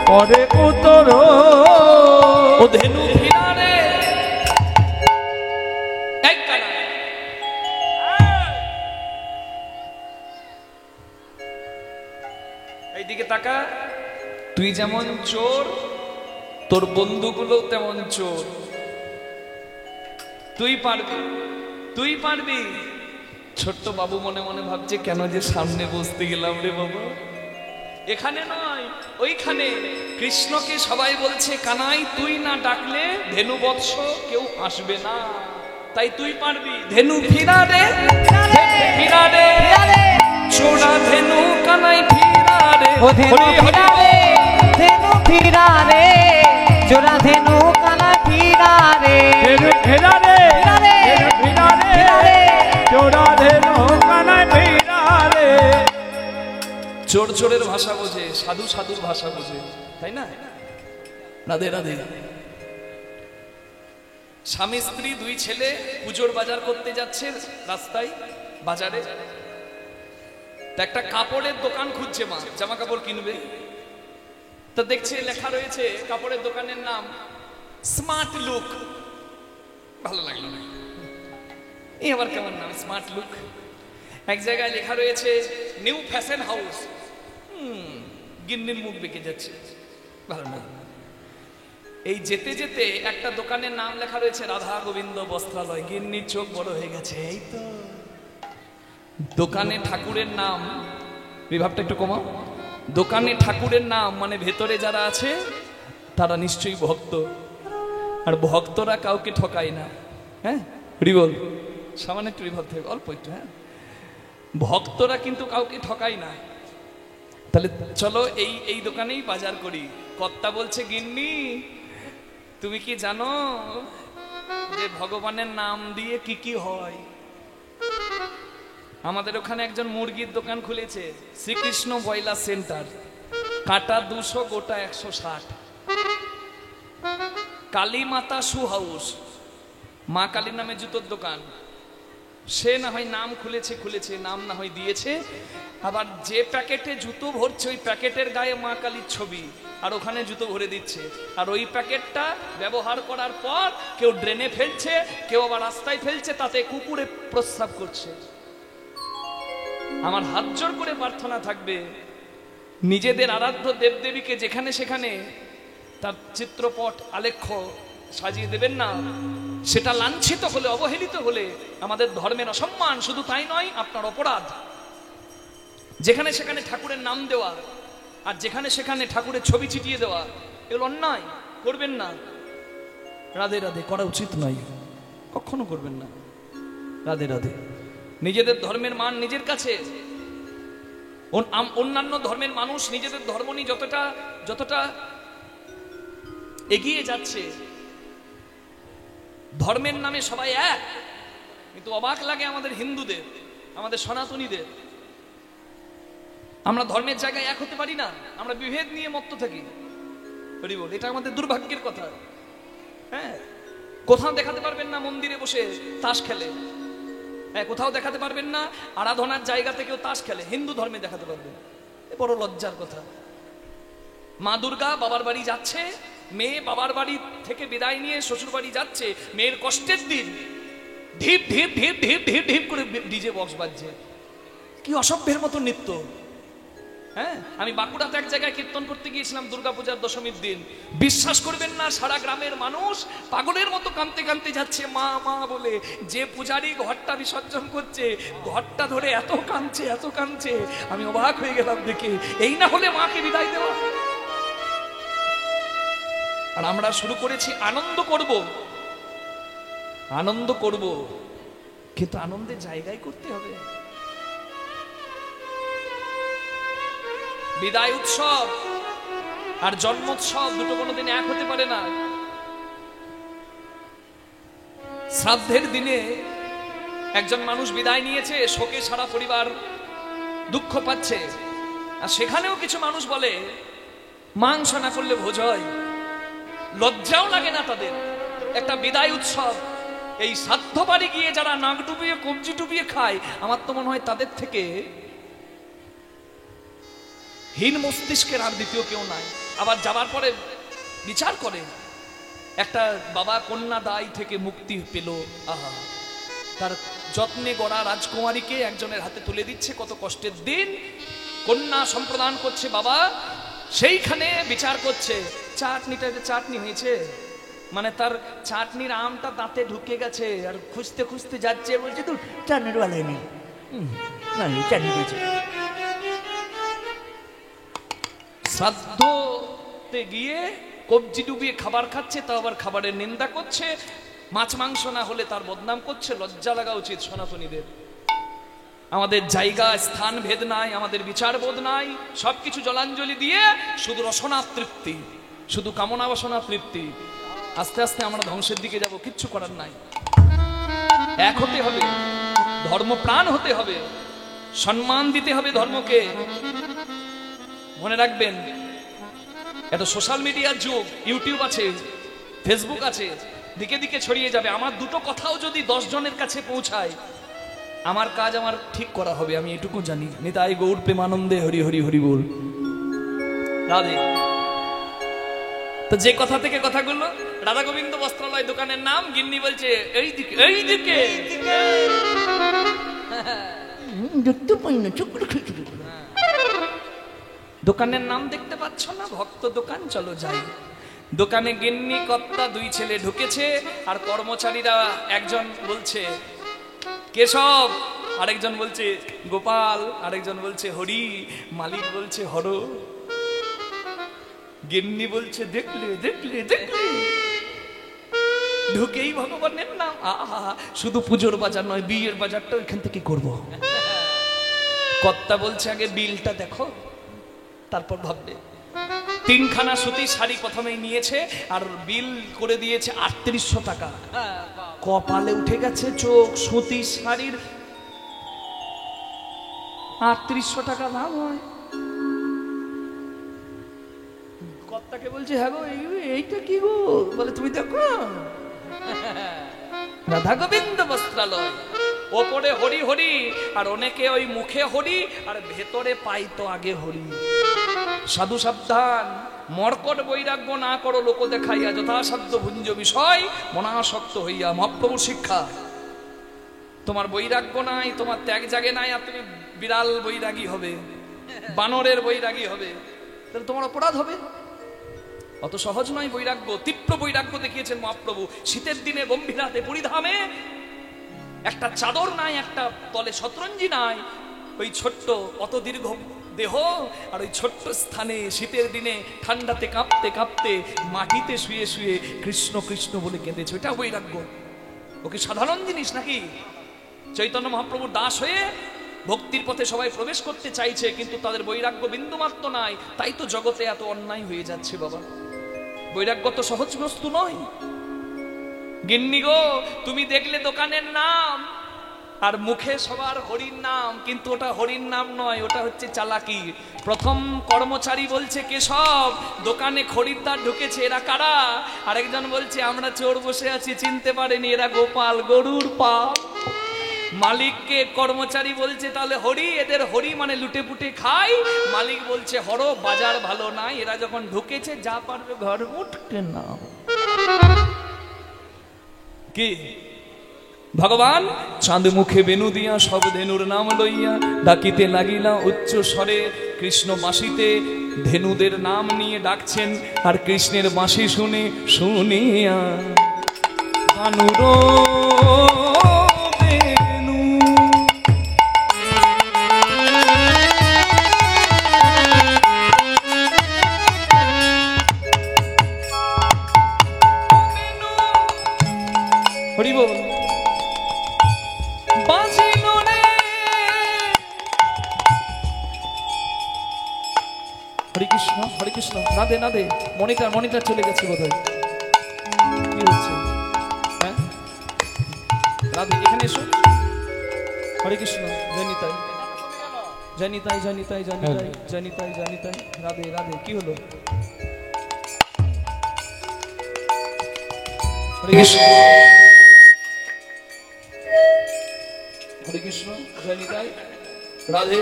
S3: পরে উত্তর।
S1: ও ধেনু ফিরারে এক কানা, এইদিকে তাকা। তুই যেমন চোর, তোর বন্ধুগুলো তেমন চোর। তুই পারবি, তুই পারবি। ছোট্ট বাবু মনে মনে ভাবছে কেন যে সামনে বসতে গেলাম রে বাবা, এখানে নয় ওইখানে। কৃষ্ণকে সবাই বলছে কানাই তুই না ডাকলে ধেনু বৎস কেউ আসবে না, তাই তুই পারবি। ধেনু ফিরারে ফিরারে চোরা ধেনু কানাই ফিরারে,
S2: ও ধেনু ফিরারে, ধেনু ফিরারে, চোরা ধেনু কানা ফিরারে,
S3: ফেরারে ফেরারে চোরা ধেনু কানায় ফেরারে।
S1: চোর চোরের ভাষা বোঝে, সাধু সাধুর ভাষা বোঝে, তাই না? রাধে রাধে। স্বামী স্ত্রী দুই ছেলে পুজোর বাজার করতে যাচ্ছে রাস্তায়, বাজারে। তা একটা কাপড়ের দোকান খুঁজছে মা, জামা কাপড় কিনবে। তো দেখছে লেখা রয়েছে কাপড়ের দোকানের নাম স্মার্ট লুক। ভালো লাগলো না, এই আবার কেমন নাম স্মার্ট লুক। এক জায়গায় লেখা রয়েছে নিউ ফ্যাশন হাউস। গিন্নির মুখ বেঁকে যাচ্ছে, ভালো না। এই যেতে যেতে একটা দোকানের নাম লেখা রয়েছে রাধা গোবিন্দ বস্ত্রালয়। গিন্নির চোখ বড় হয়ে গেছে, এই তো দোকানে ঠাকুরের নাম। বিভাবটা একটু কমাও। দোকানে ঠাকুরের নাম মানে ভেতরে যারা আছে তারা নিশ্চয়ই ভক্ত, আর ভক্তরা কাউকে ঠকায় না। হ্যাঁ রিবল সামান্য একটু রিভাব থেকে অল্প একটু। হ্যাঁ, ভক্তরা কিন্তু কাউকে ঠকায় না। তাহলে চলো এই এই দোকানেই বাজার করি। কর্তা বলছে গিন্নি তুমি কি জানো যে ভগবানের নাম দিয়ে কি কি হয়? আমাদের ওখানে একজন মুরগির দোকান খুলেছে, শ্রীকৃষ্ণ ব্রয়লার সেন্টার। কাটা 200, গোটা 160। কালী মাতা শু হাউস, মা কালী নামে জুতোর দোকান। সে না হয় নাম খুলেছে, নাম না হয় দিয়েছে, আবার যে প্যাকেটে জুতো ভরছে ওই প্যাকেটের গায়ে মা কালীর ছবি, আর ওখানে জুতো ভরে দিচ্ছে। আর ওই প্যাকেটটা ব্যবহার করার পর কেউ ড্রেনে ফেলছে, কেউ আবার রাস্তায় ফেলছে, তাতে কুকুরে প্রস্রাব করছে। আমার হাত জোর করে প্রার্থনা থাকবে, নিজেদের আরাধ্য দেবদেবীকে যেখানে সেখানে তার চিত্রপট, আলেখ্য সাজিয়ে দেবেন না, সেটা লাঞ্ছিত হলে, অবহেলিত হলে আমাদের ধর্মের অসম্মান। শুধু তাই নয়, আপনার অপরাধ। যেখানে সেখানে ঠাকুরের নাম দেওয়া আর যেখানে সেখানে ঠাকুরের ছবি ছিটিয়ে দেওয়া, এগুলো অন্যায়, করবেন না। রাধে রাধে, করা উচিত নয়, কখনো করবেন না। রাধে রাধে। নিজেদের ধর্মের মান নিজের কাছে। অন্যান্য ধর্মের মানুষ নিজেদের ধর্ম নিয়ে যতটা এগিয়ে যাচ্ছে, ধর্মের নামে সবাই এক, কিন্তু অবাক লাগে আমাদের হিন্দুদের, আমাদের সনাতনীদের। আমরা ধর্মের জায়গায় এক হতে পারি না, আমরা বিভেদ নিয়ে মত্ত থাকি। হরি বল, এটা আমাদের দুর্ভাগ্যের কথা। হ্যাঁ, কোথাও দেখাতে পারবেন না মন্দিরে বসে তাস খেলে, হ্যাঁ, কোথাও দেখাতে পারবেন না আরাধনার জায়গা থেকেও তাস খেলে, হিন্দু ধর্মে দেখাতে পারবেন। এ বড় লজ্জার কথা। মা দুর্গা বাবার বাড়ি যাচ্ছে, মেয়ে বাবার বাড়ি থেকে বিদায় নিয়ে শ্বশুর বাড়ি যাচ্ছে, মেয়ের কষ্টের দিন, ঢিপ ঢিপ ঢিপ ঢিপ ঢিপ ঢিপ করে ডিজে বক্স বাজছে। কি অসভ্যের মতো নৃত্য। হ্যাঁ, আমি বাঁকুড়াতে এক জায়গায় কীর্তন করতে গিয়েছিলাম দুর্গাপূজার দশমীর দিন। বিশ্বাস করবেন না, সারা গ্রামের মানুষ পাগলের মতো কাঁদতে কাঁদতে যাচ্ছে মা মা বলে। যে পূজারী ঘরটা বিসর্জন করছে, ঘরটা ধরে এত কাঁদছে, এত কাঁদছে, আমি অবাক হয়ে গেলাম দেখে। এই না হলে মাকে বিদায় দেওয়া। আর আমরা শুরু করেছি আনন্দ করব, আনন্দ করব, কিন্তু আনন্দের জায়গায় করতে হবে। বিদায় উৎসব আর জন্মোৎসব দুটো কোনোদিন এক হতে পারে না। শ্রাদ্ধের দিনে একজন মানুষ বিদায় নিয়েছে, শোকে সারা পরিবার দুঃখ পাচ্ছে, আর সেখানেও কিছু মানুষ বলে মাংস না করলে ভোজ হয়। লজ্জাও লাগে না তাদের। একটা বিদায় উৎসব, এই শ্রাদ্ধ বাড়ি গিয়ে যারা নাক ডুবিয়ে কবজি ডুবিয়ে খায়, আমার তো মনে হয় তাদের থেকে হীন মস্তিষ্কের আর দ্বিতীয় কেউ নাই। আবার যাবার পরে বিচার করে, একটা বাবা কন্যা দায় থেকে মুক্তি পেল, আহা, তার যত্নে গড়া রাজকুমারীকে একজনের হাতে তুলে দিচ্ছে, কত কষ্টের দিন। কন্যা সম্প্রদান করছে বাবা, সেইখানে বিচার করছে, চাটনিটা চাটনি হয়েছে, মানে তার চাটনির আমটা দাঁতে ঢুকে গেছে, আর খুঁজতে খুঁজতে যাচ্ছে, বলছে তো চাটনির বেলায় নেই, চাটনি হয়েছে। শ্রাদ্ধতে গিয়ে কবজি ডুবিয়ে খাবার খাচ্ছে, তাও আবার খাবারের নিন্দা করছে, মাছ মাংস না হলে তার বদনাম করছে। লজ্জা লাগা উচিত সনাতনীদের। আমাদের জায়গা স্থান ভেদ নাই, আমাদের বিচার বোধ নাই, সবকিছু জলাঞ্জলি দিয়ে শুধু রসনা তৃপ্তি, শুধু কামনা বাসনা তৃপ্তি। আস্তে আস্তে আমরা ধ্বংসের দিকে যাব, কিচ্ছু করার নাই। এক হতে হবে, ধর্মপ্রাণ হতে হবে, সম্মান দিতে হবে ধর্মকে। মনে রাখবেন, এত সোশ্যাল মিডিয়ার যুগ, ইউটিউব আছে, ফেসবুক আছে, দিকে দিকে ছড়িয়ে যাবে। আমার দুটো কথাও যদি 10 জনের কাছে পৌঁছায়, আমার কাজ আমার ঠিক করা হবে, আমি এটুকু জানি। নিতাই গৌর প্রেমানন্দে হরি হরি হরি বল। রাধে। তো যে কথা থেকে কথাগুলো, রাধা গোবিন্দ বস্ত্রালয় দোকানের নাম, গিন্নি বলছে এই দিকে, এই দিকে। দোকানের নাম দেখতে পাচ্ছ না? ভক্ত দোকান, চলো যাই। দোকানে গিন্নি কর্তা দুই ছেলে ঢুকেছে, আর কর্মচারীরা একজন বলছে কেশব, আরেকজন বলছে গোপাল, আরেকজন বলছে হরি, মালিক বলছে হর। গিন্নি বলছে দেখলে দেখলে দেখলে, ঢুকেই ভগবানের নাম। আহা, শুধু পুজোর বাজার নয়, বিয়ের বাজারটা এখান থেকে করব। কর্তা বলছে আগে বিলটা দেখো, তারপর ভাববে। 3খানা সুতি শাড়ি প্রথমেই নিয়েছে, আর বিল করে দিয়েছে 3800 টাকা। কপালে উঠে গেছে চোখ। সুতি শাড়ির 3800 টাকা দাম হয়। কর্তাকে বলছে হ্যাঁ গো, এইটা কি গো? বলে তুমি দেখো, রাধা গোবিন্দ বস্ত্রালয়, ওপরে হরি হরি, আর অনেকে ওই মুখে হরি আর ভেতরে পাই তো আগে হরি। সাধু সাবধান, মর্কট বৈরাগ্য না করো লোক দেখাইয়া, যথাসাধ্য ভুঞ্জ বিষয় মনাসক্ত হইয়া। মহাপ্রভুর শিক্ষা। তোমার বৈরাগ্য নাই, তোমার ত্যাগ জাগে নাই, আর তুমি বিড়াল বৈরাগী হবে, বানরের বৈরাগী হবে, তাহলে তোমার অপরাধ হবে। অত সহজ নয় বৈরাগ্য, তীব্র বৈরাগ্য দেখিয়েছেন মহাপ্রভু। শীতের দিনে গম্ভীরাতে পরিধামে একটা চাদর নাই, একটা তলে শতরঞ্জি নাই, ওই ছোট্ট অত দীর্ঘ দেহ আর ওই ছোট্ট স্থানে শীতের দিনে ঠান্ডাতে কাঁপতে কাঁপতে মাটিতে শুয়ে শুয়ে কৃষ্ণ কৃষ্ণ বলে কেঁদেছে। ওইটা বৈরাগ্য। ওকে সাধারণ জিনিস নাকি? চৈতন্য মহাপ্রভুর দাস হয়ে ভক্তির পথে সবাই প্রবেশ করতে চাইছে, কিন্তু তাদের বৈরাগ্য বিন্দুমাত্র নাই। তাই তো জগতে এত অন্যায় হয়ে যাচ্ছে বাবা। বৈরাগ্য তো সহজ বস্তু নয়। গিন্নি গো, তুমি দেখলে দোকানের নাম আর মুখে সবার হরির নাম, কিন্তু ওটা হরির নাম নয়, ওটা হচ্ছে চালাকি। প্রথম কর্মচারী বলছে কেশব, দোকানে খরিদ্দার ঢুকেছে, এরা কারা? আরেকজন বলছে আমরা চোর বসে আছি, চিনতে পারেনি, এরা গোপাল, গরুর পাল। মালিককে কর্মচারী বলছে তাহলে হরি, এদের হরি মানে লুটে পুটে খাই। মালিক বলছে হরো, বাজার ভালো নাই, এরা যখন ঢুকেছে যা পারবে ঘর উঠকে নাও। কি ভগবান চাঁদ মুখে বেনু দিয়া সব ধেনুর নাম লইয়া ডাকিতে লাগিলা উচ্চ স্বরে। কৃষ্ণ বাঁশিতে ধেনুদের নাম নিয়ে ডাকছেন, আর কৃষ্ণের বাঁশি শুনে শুনিয়া কানুর হরি বল। হরে কৃষ্ণ হরে কৃষ্ণ। রাধে রাধে। মনিটার চলে গেছে বোধহয়, কি হচ্ছে? হ্যাঁ রাধে, এখানে এসো। হরে কৃষ্ণ। জয়নিতাই জয়নিতাই জয়নিতাই জয়নিতাই জয়নিতাই জয়নিতাই। রাধে রাধে। কি হলো? হরে কৃষ্ণ হরে কৃষ্ণ। জয়নিতাই রাধে।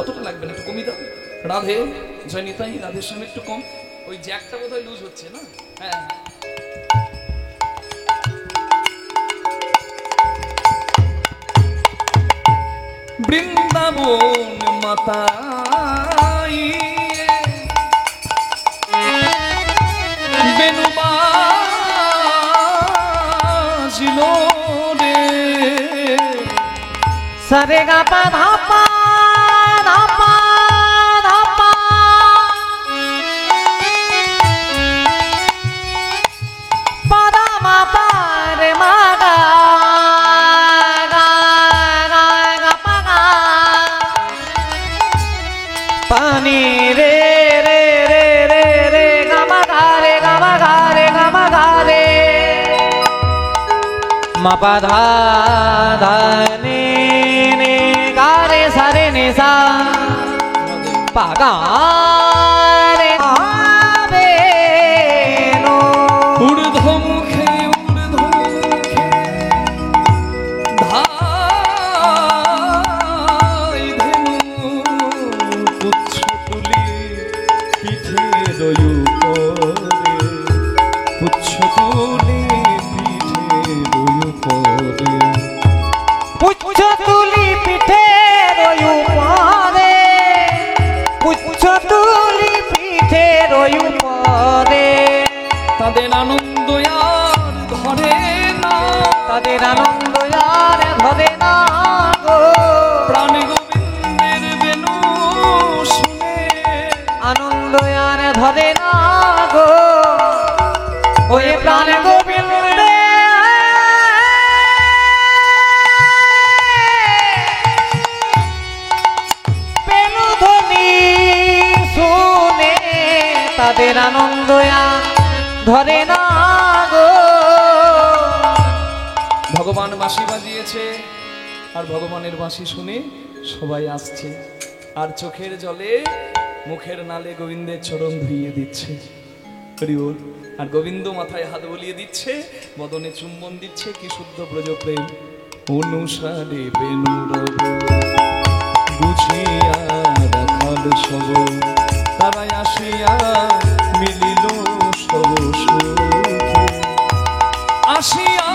S1: অতটা লাগবে না, একটু কমই দাও। রাধে জয়নিতাই। রাধের সঙ্গে একটু কম, ওই জ্যাকটা বোধহয় লুজ হচ্ছে না। হ্যাঁ বৃন্দাবন মাতা বেনু বাজিল রে।
S2: সারে গা পা ধা পা ধা পা ধা পা, পা ধা মা পা রে মা গা গা গা গা পা গা, পানি রে রে রে রে রে গা মা গা রে গা মা গা রে গা মা গা রে, মা পা ধা ধা নি নি গা রে সা রে নি সা, পা গা রে আবে নো।
S1: ঊর্ধ্বমুখে ধাই ধেনু পুচ্ছ তুলি পিঠে দয়ু করে, পুচ্ছ তুলি পিঠে দয়ু করে।
S2: পুচ্ছ তুলি পিঠে রয়ু পরে, পুচ্ছ তুলি পিঠে রয়ু পরে।
S1: তাদের আনন্দ আর ধরে না,
S2: তাদের আনন্দ আর ধরে না গো।
S1: প্রাণ গোবিন্দের বেনু শুনে
S2: আনন্দ আর ধরে না গো। ওই প্রাণ গোবিন্দে বেনু ধ্বনি শুনে তাদের আনন্দ আর ধরে না গো।
S1: ভগবান বাঁশি বাজিয়েছে, আর ভগবানের বাঁশি শুনে সবাই আসছে, আর চোখের জলে মুখের নালে গোবিন্দের চরণ ধুইয়ে দিচ্ছে। হরি বল। আর গোবিন্দ মাথায় হাত বলিয়ে দিচ্ছে, বদনে চুম্বন দিচ্ছে। কি শুদ্ধ ব্রজ প্রেম। অনুসারে বেনুর বুঝিয়া রাখাল সব, তারাই আসিয়া মিলিল সব সুখে, আসিয়া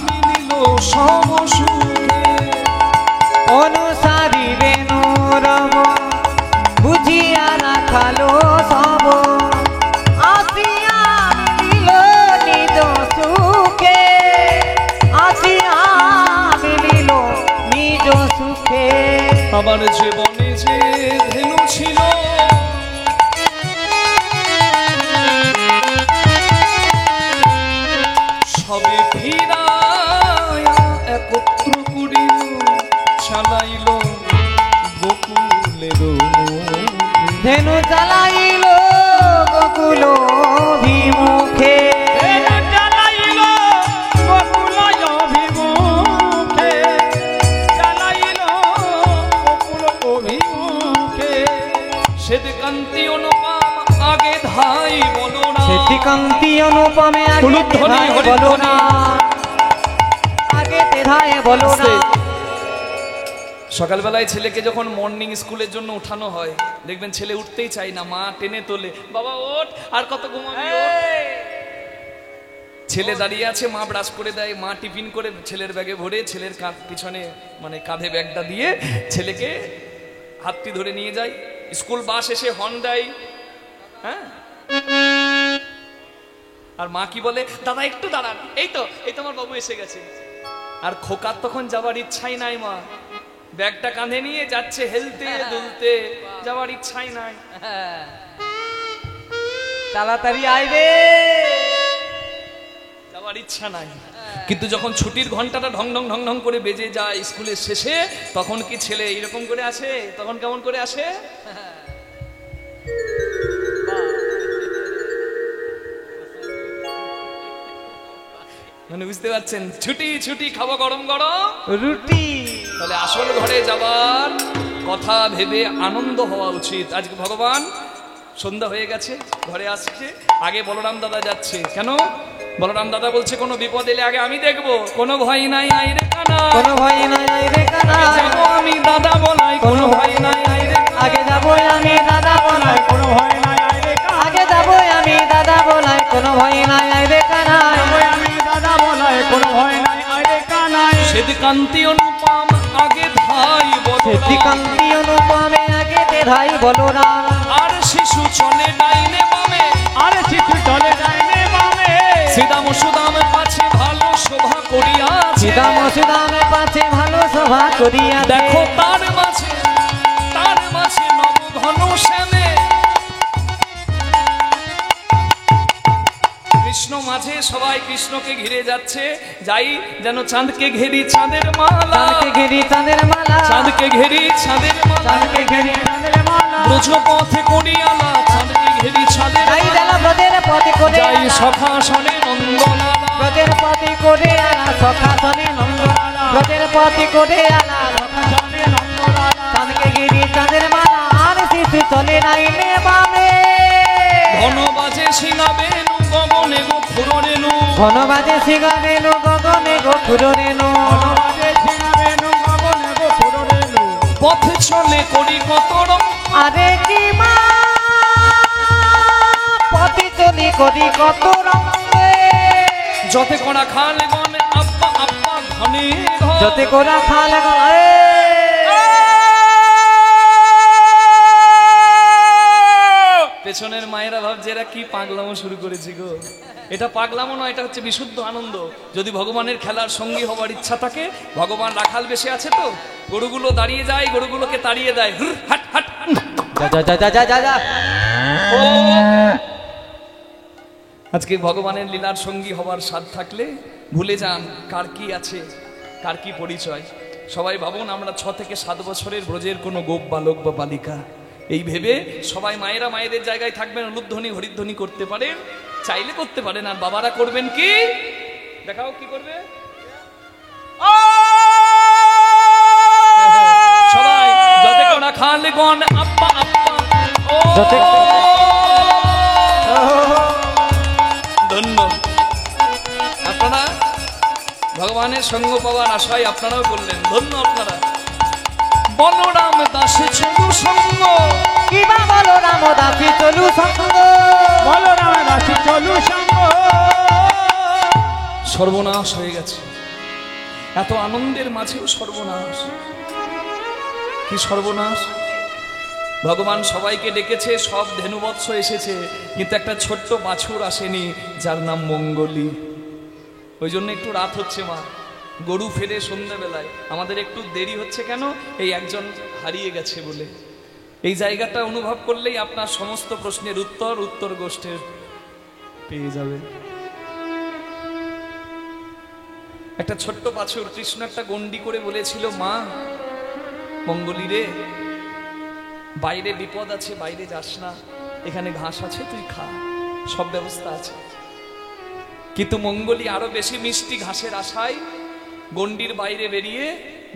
S1: মিলিল সব সুখে।
S2: অনুসারী বেনুর বুঝিয়া রাখালো সব, সুখে
S1: আমার জীবনে যে ধেনু ছিল সবে ফিরায়া একত্র করিল চালাইল গোকুলের
S2: ধেনু চালাইল গোকুল অভিমুখে
S3: চালাইল গোকুল অভিমুখে, চালাইল গোকুল অভিমুখে।
S1: শ্বেত কান্তি অনুপম আগে ধাই বলো না
S2: সেটি কান্তি অনুপমে আগে
S1: হলুধ্বনি,
S2: তেধায় বলো
S1: হলুধ্বনি।
S2: না, আগে তেধায় বলো না।
S1: সকালবেলায় ছেলেকে যখন মর্নিং স্কুলের জন্য উঠানো হয় দেখবেন ছেলে উঠতেই চায় না, মা টেনে তোলে, বাবা ওঠ আর কত ঘুমাবি ওঠ। ছেলে দাঁড়িয়ে আছে, মা ব্রাশ করে দেয়, মা টিফিন করে ছেলের ব্যাগে ভরে ছেলের পিছনে মানে কাঁধে ব্যাগটা দিয়ে ছেলেকে হাতটি ধরে নিয়ে যায়। স্কুল বাস এসে হর্ন দেয়, হ্যাঁ, আর মা কি বলে, দাদা একটু দাঁড়ান, এই তো আমার বাবু এসে গেছে। আর খোকার তখন যাবার ইচ্ছাই নাই, মা ব্যাগটা কাঁধে নিয়ে যাচ্ছে হেলতে দুলতে, যাওয়ার ইচ্ছাই নাই।
S2: তাড়াতাড়ি আইবে,
S1: যাওয়ার ইচ্ছা নাই। কিন্তু যখন ছুটির ঘন্টাটা ঢং ঢং ঢং ঢং করে বেজে যায় স্কুলের শেষে, তখন কি ছেলে এরকম করে আসে? তখন কেমন করে আসে? মানে বুঝতে পারছেন, ছুটি ছুটি খাবো গরম গরম
S2: রুটি।
S1: তাহলে আসল ঘরে যাবার কথা ভেবে আনন্দ হওয়া উচিত। আজকে ভগবান সন্ধ্যা হয়ে গেছে, ঘরে আসছে, আগে বলরাম দাদা যাচ্ছে। কেন? বলরাম দাদা বলছে কোনো বিপদ এলে আগে আমি দেখবো, কোনো ভয় নাই আইরে কানা,
S2: কোনো ভয় নাই আইরে কানা,
S1: যাবো আমি দাদা বলাই, কোনো ভয় নাই আইরে কানা।
S2: আগে যাবো আমি দাদা বলাই,
S3: কোনো ভয় নাই আইরে কানা,
S2: আগে যাবো আমি দাদা বলাই, কোনো ভয় নাই আইরে কানা।
S3: আমি দাদা বলাই, কোনো ভয় নাই আইরে কানাই।
S1: শ্বেত কান্তি অনুপম আগে ধাই
S2: সেটি
S1: বলরাম,
S2: কান্তি অনুপমে আগে তেধাই বলো না।
S1: আর শিশু চলে ডাইনে বামে,
S3: আর শিশু চলে ডাইনে বামে,
S1: শ্রীদাম সুদাম পাছে ভালো শোভা করিয়াছে।
S2: সীতাম সুদামে পাছে ভালো সভা করিয়া
S1: দেখো তার মাঝে নব ঘন শ্যামে, কৃষ্ণ মাঝে, সবাই কৃষ্ণকে ঘিরে যাচ্ছে। যাই যেন চাঁদকে ঘেরি চাঁদের মালা,
S2: চাঁদকে ঘেরি চাঁদের মালা,
S1: চাঁদকে ঘেরি চাঁদের মালা,
S2: চাঁদকে ঘেরি
S3: চাঁদের মালা।
S1: ব্রজ পথে করিয়ালা, চাঁদকে ঘেরি চাঁদের
S2: যাই
S1: মালা।
S2: যেন ব্রজের পথে করে
S1: যাই
S2: আলা,
S1: সখাসনে নন্দনালা,
S2: ব্রজের পথে করে আলা, সখাসনে নন্দলালা, ব্রজের পথে করে আলা,
S3: চলে নন্দলালা।
S2: চাঁদকে ঘিরি চাঁদের মালা, আর শিশু চলে ডাইনে বামে।
S1: ঘন বাজে সিঙাবেনু গগনে গো খুররেনু,
S2: ঘন বাজে শিগাবেনু গগনে গোপুর রেণু,
S3: বাজে ছিনাবেনু গগনে গো ফুররেনু।
S1: পথ চলে করি কত রং,
S2: আরে কি মা পথে চলি করি কত রঙে,
S1: যতে করা খাল গন আব্বা আব্বা ঘনে ঘন,
S2: যতে কোরা খাল গলে।
S1: পেছনের মায়েরা ভাবছে এরা কি পাগলামো শুরু করেছে গো। এটা পাগলামো নয়, এটা হচ্ছে বিশুদ্ধ আনন্দ। যদি ভগবানের খেলার সঙ্গী হবার ইচ্ছা থাকে, ভগবান রাখাল বেশে আছে তো, গরুগুলো দাঁড়িয়ে যায়, গরুগুলোকে তাড়িয়ে দেয়, হুর, হাট হাট।
S2: যা যা যা যা যা যা।
S1: ও! আজকে ভগবানের লীলার সঙ্গী হবার স্বাদ থাকলে ভুলে যান কার কি আছে, কার কি পরিচয়। সবাই ভাবুন আমরা 6 থেকে 7 বছরের ব্রজের কোনো গোপ বালক বা বালিকা, এই ভেবে সবাই মায়েরা মায়েদের জায়গায় থাকবেন, উলুধ্বনি হরিধ্বনি করতে পারেন, চাইলে করতে পারেন। আর বাবারা করবেন কি? দেখাও কি করবে সবাই। যতে কোনা খাল গন আপ্পা আপ্পা, ও
S2: যতে-
S1: ধন্য। আপনারা ভগবানের সঙ্গ পাওয়ার আশায় আপনারাও করলেন, ধন্য আপনারা। বলরাম দাসে চলু সঙ্গ,
S2: কিবা বলো রাম দাসী চলু সঙ্গ,
S3: বলরাম দাসী চলু সঙ্গ।
S1: সর্বনাশ হয়ে গেছে। এত আনন্দের মাঝেও সর্বনাশ। কি সর্বনাশ! ভগবান সবাইকে ডেকেছে, সব ধেনুবৎস এসেছে, কিন্তু একটা ছোট্ট বাছুর আসেনি যার নাম মঙ্গলী। ওই জন্য একটু রাত হচ্ছে মা, গরু ফেরে সন্ধ্যাবেলায়, আমাদের একটু দেরি হচ্ছে কেন? এই একজন হারিয়ে গেছে বলে। এই জায়গাটা অনুভব করলেই আপনার সমস্ত প্রশ্নের উত্তর গোষ্ঠীর পেয়ে যাবে। একটা ছোট্ট বাছুর, কৃষ্ণ একটা গন্ডি করে বলেছিল, মা মঙ্গলি রে, বাইরে বিপদ আছে, বাইরে যাস না, এখানে ঘাস আছে, তুই খা, সব ব্যবস্থা আছে। কিন্তু মঙ্গলি আরো বেশি মিষ্টি ঘাসের আশায় গন্ডির বাইরে বেরিয়ে,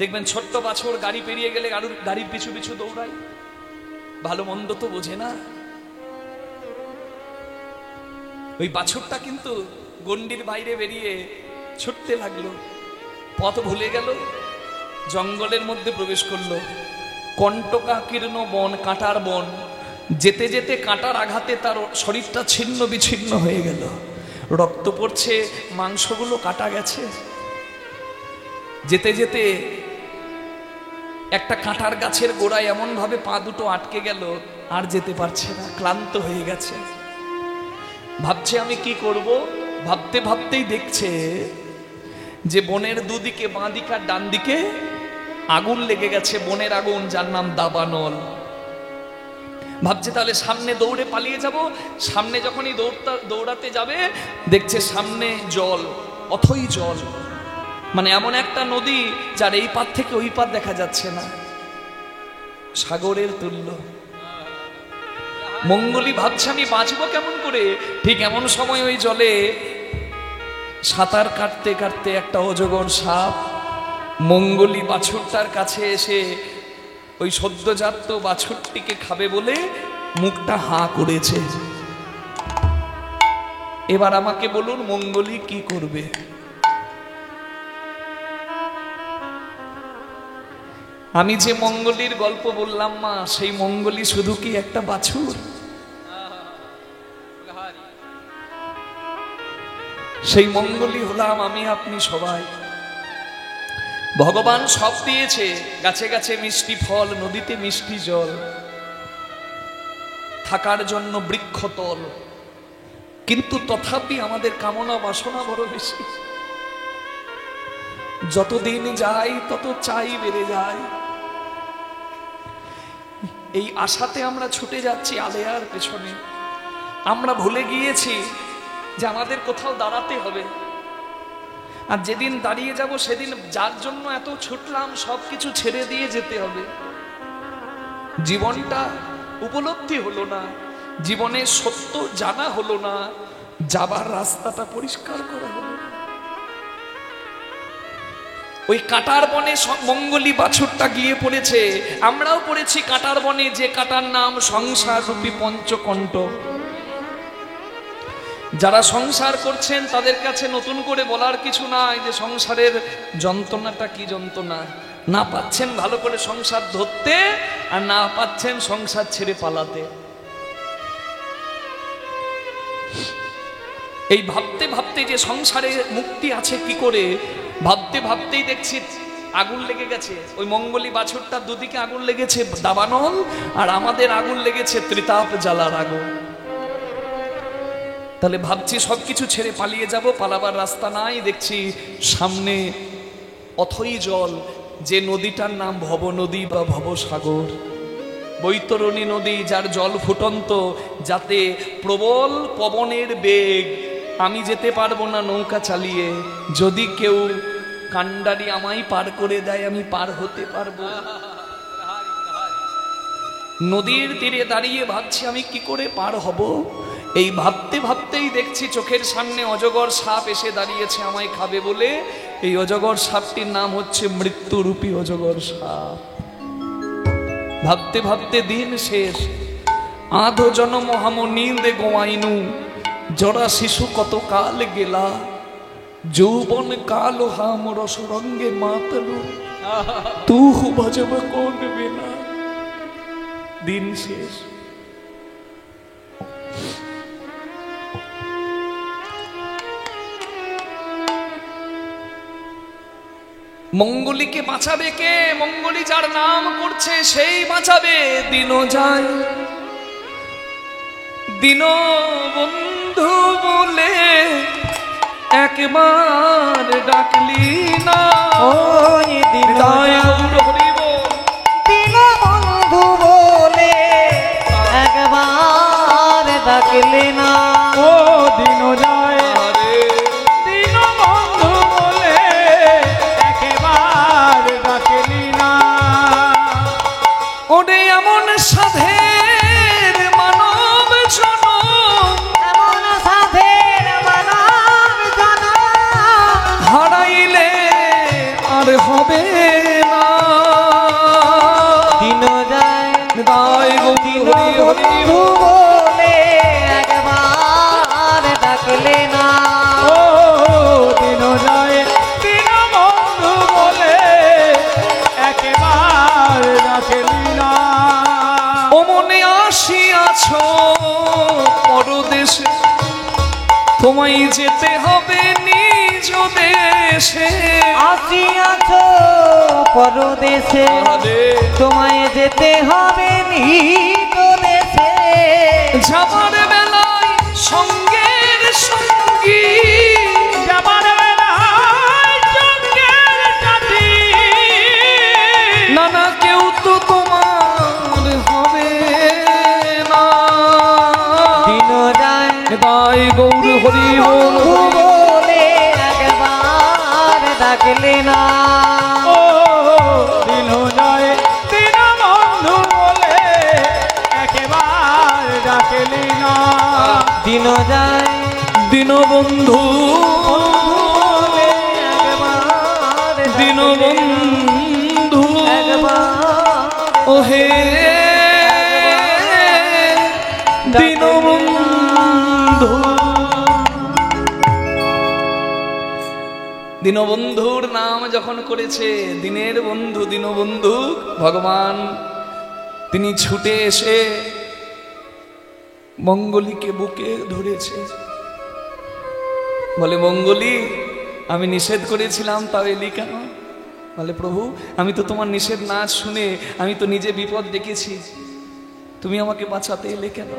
S1: দেখবেন ছোট্ট বাছুর গাড়ি পেরিয়ে গেলে গাড়ির পিছু পিছু দৌড়ায়, ভালো মন্দ তো বোঝে না। ওই বাছুরটা কিন্তু গন্ডির বাইরে বেরিয়ে ছুটতে লাগলো, পথ ভুলে গেল, জঙ্গলের মধ্যে প্রবেশ করলো। কণ্টকাকীর্ণ বন, কাঁটার বন, যেতে যেতে কাঁটার আঘাতে তার শরীরটা ছিন্ন বিচ্ছিন্ন হয়ে গেল, রক্ত পড়ছে, মাংসগুলো কাটা গেছে। যেতে যেতে একটা কাঁটার গাছের গোড়ায় এমন ভাবে পা দুটো আটকে গেল, আর যেতে পারছে না, ক্লান্ত হয়ে গেছে। ভাবছে আমি কি করব, ভাবতে ভাবতেই দেখছে যে বনের দুদিকে, বাঁ দিকে আর ডান দিকে আগুন লেগে গেছে, বনের আগুন, যার নাম দাবানল। ভাবছে তাহলে সামনে দৌড়ে পালিয়ে যাব। সামনে যখনই দৌড়াতে যাবে, দেখছে সামনে জল, অথই জল, মানে এমন একটা নদী যার এই পার থেকে ওই পার দেখা যাচ্ছে না, সাগরের তুল্য। মঙ্গলি ভাবছে আমি বাঁচবো কেমন করে। ঠিক এমন সময় ওই জলে সাঁতার কাটতে কাটতে একটা অজগর সাপ মঙ্গলি বাছুরটার কাছে এসে ওই সদ্যজাত বাছুরটিকে খাবে বলে মুখটা হাঁ করেছে। এবার আমাকে বলুন, মঙ্গলি কি করবে? আমি যে মঙ্গলির গল্প বললাম মা, সেই মঙ্গলি শুধু কি একটা বাছুর? সেই মঙ্গলি হলাম আমি, আপনি সবাই। ভগবান সব দিয়েছে, গাছে গাছে মিষ্টি ফল, নদীতে মিষ্টি জল, থাকার জন্য বৃক্ষতল, কিন্তু তথাপি আমাদের কামনা বাসনা বড় বেশি। যতদিন যায় তত চাই বেড়ে যায়। এই আশাতে আমরা ছুটে যাচ্ছি আলেয়ার পেছনে। আমরা ভুলে গিয়েছি যে আমাদের কোথাও দাঁড়াতে হবে, আর যেদিন দাঁড়িয়ে যাব সেদিন যার জন্য এত ছুটলাম সবকিছু ছেড়ে দিয়ে যেতে হবে। জীবনটা উপলব্ধি হলো না, জীবনের সত্য জানা হলো না, যাবার রাস্তাটা পরিষ্কার করা হলো না। ওই কাঁটার বনে মঙ্গলি বাছুরটা গিয়ে পড়েছে, আমরাও পড়েছি কাঁটার বনে, যে কাঁটার নাম সংসার রূপী পঞ্চকণ্ঠ। যারা সংসার করছেন তাদের কাছে নতুন করে বলার কিছু নাই যে সংসারের যন্ত্রণাটা কি যন্ত্রণা। না পাচ্ছেন ভালো করে সংসার ধরতে, আর না পাচ্ছেন সংসার ছেড়ে পালাতে। এই ভাবতে ভাবতে যে সংসারে মুক্তি আছে কি করে, ভাবতে ভাবতেই দেখছি আগুন লেগে গেছে। ওই মঙ্গলি বাছুরটার দুদিকে আগুন লেগেছে দাবানল, আর আমাদের আগুন লেগেছে ত্রিতাপ জ্বালার আগুন। তাহলে ভাবছি সবকিছু ছেড়ে পালিয়ে যাব, পালাবার রাস্তা নাই। দেখছি সামনে অথই জল, যে নদীটার নাম ভব নদী বা ভবসাগর, বৈতরণী নদী, যার জল ফুটন্ত, যাতে প্রবল পবনের বেগ, আমি যেতে পারবো না নৌকা চালিয়ে, যদি কেউ কান্ডারি আমায় পার করে দেয় আমি পার হতে পারবো। নদীর তীরে দাঁড়িয়ে ভাবছি আমি কি করে পার হব। এই ভাবতে ভাবতেই দেখছি চোখের সামনে অজগর সাপ এসে দাঁড়িয়েছে আমায় খাবে বলে। এই অজগর সাপটির নাম হচ্ছে মৃত্যুরূপী অজগর সাপ। ভাবতে ভাবতে দিন শেষ, আধো জনম হাম নীন্দে গোয়াইনু, জরা শিশু কত কাল গেলা, যৌবন কাল হাম রসরঙ্গে মাতলু, তুহু ভজব কোন বেলা। দিন শেষ। মঙ্গলিকে বাঁচাবে কে? মঙ্গলি যার নাম করছে সেই বাঁচাবে। দিন যায় দিন বন্ধু বলে একবার ডাকলি না
S2: ওই দিন
S1: হৃদয় গৌর হরি বল।
S2: দীনবন্ধু বলে একবার ডাকলে না।
S3: ও দিন যায়
S1: আরে
S3: দীনবন্ধু বলে একেবার ডাকলি না।
S1: ওরে এমন সাধের মানব জনম
S2: এমন সাধের মানব জনম
S1: হারাইলে আর হবে না।
S2: দিন যায়
S1: হৃদয় গৌর হরি হরি
S2: দীনবন্ধু
S1: বল।
S2: বলে একবার ডাকলে না।
S3: ও দিন যায় দীনবন্ধু বলে একেবার ডাকলি না।
S1: ও মনে আসিয়াছ পরদেশে তোমায় যেতে হবে নিজ দেশে।
S2: আসিয়াছ পরদেশে
S1: আরে
S2: তোমায় যেতে হবে নিজ দেশে।
S1: যাবার বেলায় সঙ্গের সঙ্গী
S3: যাবার বেলায় সঙ্গের সাথী
S1: নানা কেউ তো তোমার হবে না।
S2: দিন যায়
S1: হৃদয় গৌর হরি বল।
S2: বন্ধু বলে একবার ডাকলে না।
S3: ও দিন যায় দীনবন্ধু বলে একেবার ডাকলি না।
S2: দিন যায়
S1: দীনবন্ধু
S2: বলে একবার
S1: দীনবন্ধু
S2: একবার
S1: ওহে দীনবন্ধু। দীনবন্ধুর নাম যখন করেছে দিনের বন্ধু দীনবন্ধু ভগবান, তিনি ছুটে এসে মঙ্গলীকে বুকে ধরেছে। বলে মঙ্গলী আমি নিষেধ করেছিলাম তাও এলি কেন? বলে প্রভু আমি তো তোমার নিষেধ না শুনে আমি তো নিজে বিপদ ডেকেছি, তুমি আমাকে বাঁচাতে এলে কেন?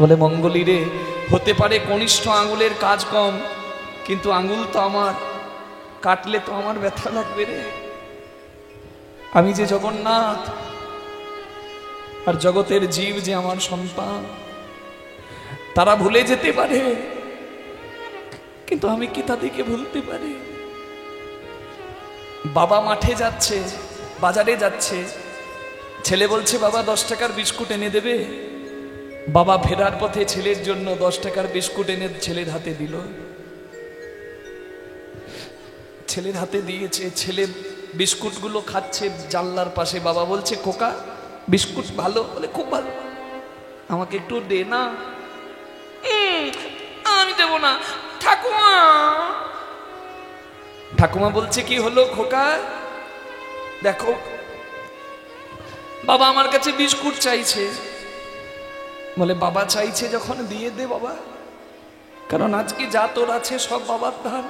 S1: বলে মঙ্গলী রে, হতে পারে কনিষ্ঠ আঙুলের কাজ কম, কিন্তু আঙুল তো আমার, কাটলে তো আমার ব্যথা লাগবে রে। আমি যে জগন্নাথ আর জগতের জীব যে আমার সন্তান, তারা ভুলে যেতে পারে, কিন্তু আমি কি তাদেরকে ভুলতে পারি? বাবা মাঠে যাচ্ছে, বাজারে যাচ্ছে, ছেলে বলছে বাবা 10 টাকার বিস্কুট এনে দেবে। বাবা ফেরার পথে ছেলের জন্য 10 টাকার বিস্কুট এনে ছেলের হাতে দিল। ছেলের হাতে দিয়েছে, ছেলে বিস্কুটগুলো খাচ্ছে জানলার পাশে। বাবা বলছে খোকা বিস্কুট ভালো? বলে খুব ভালো, আমাকে একটু দে না। আমি দেবো না ঠাকুমা। ঠাকুমা বলছে কি হলো খোকা? দেখো বাবা আমার কাছে বিস্কুট চাইছে। বলে বাবা চাইছে যখন দিয়ে দে বাবা, কারণ আজকে যা তোর আছে সব বাবার দান,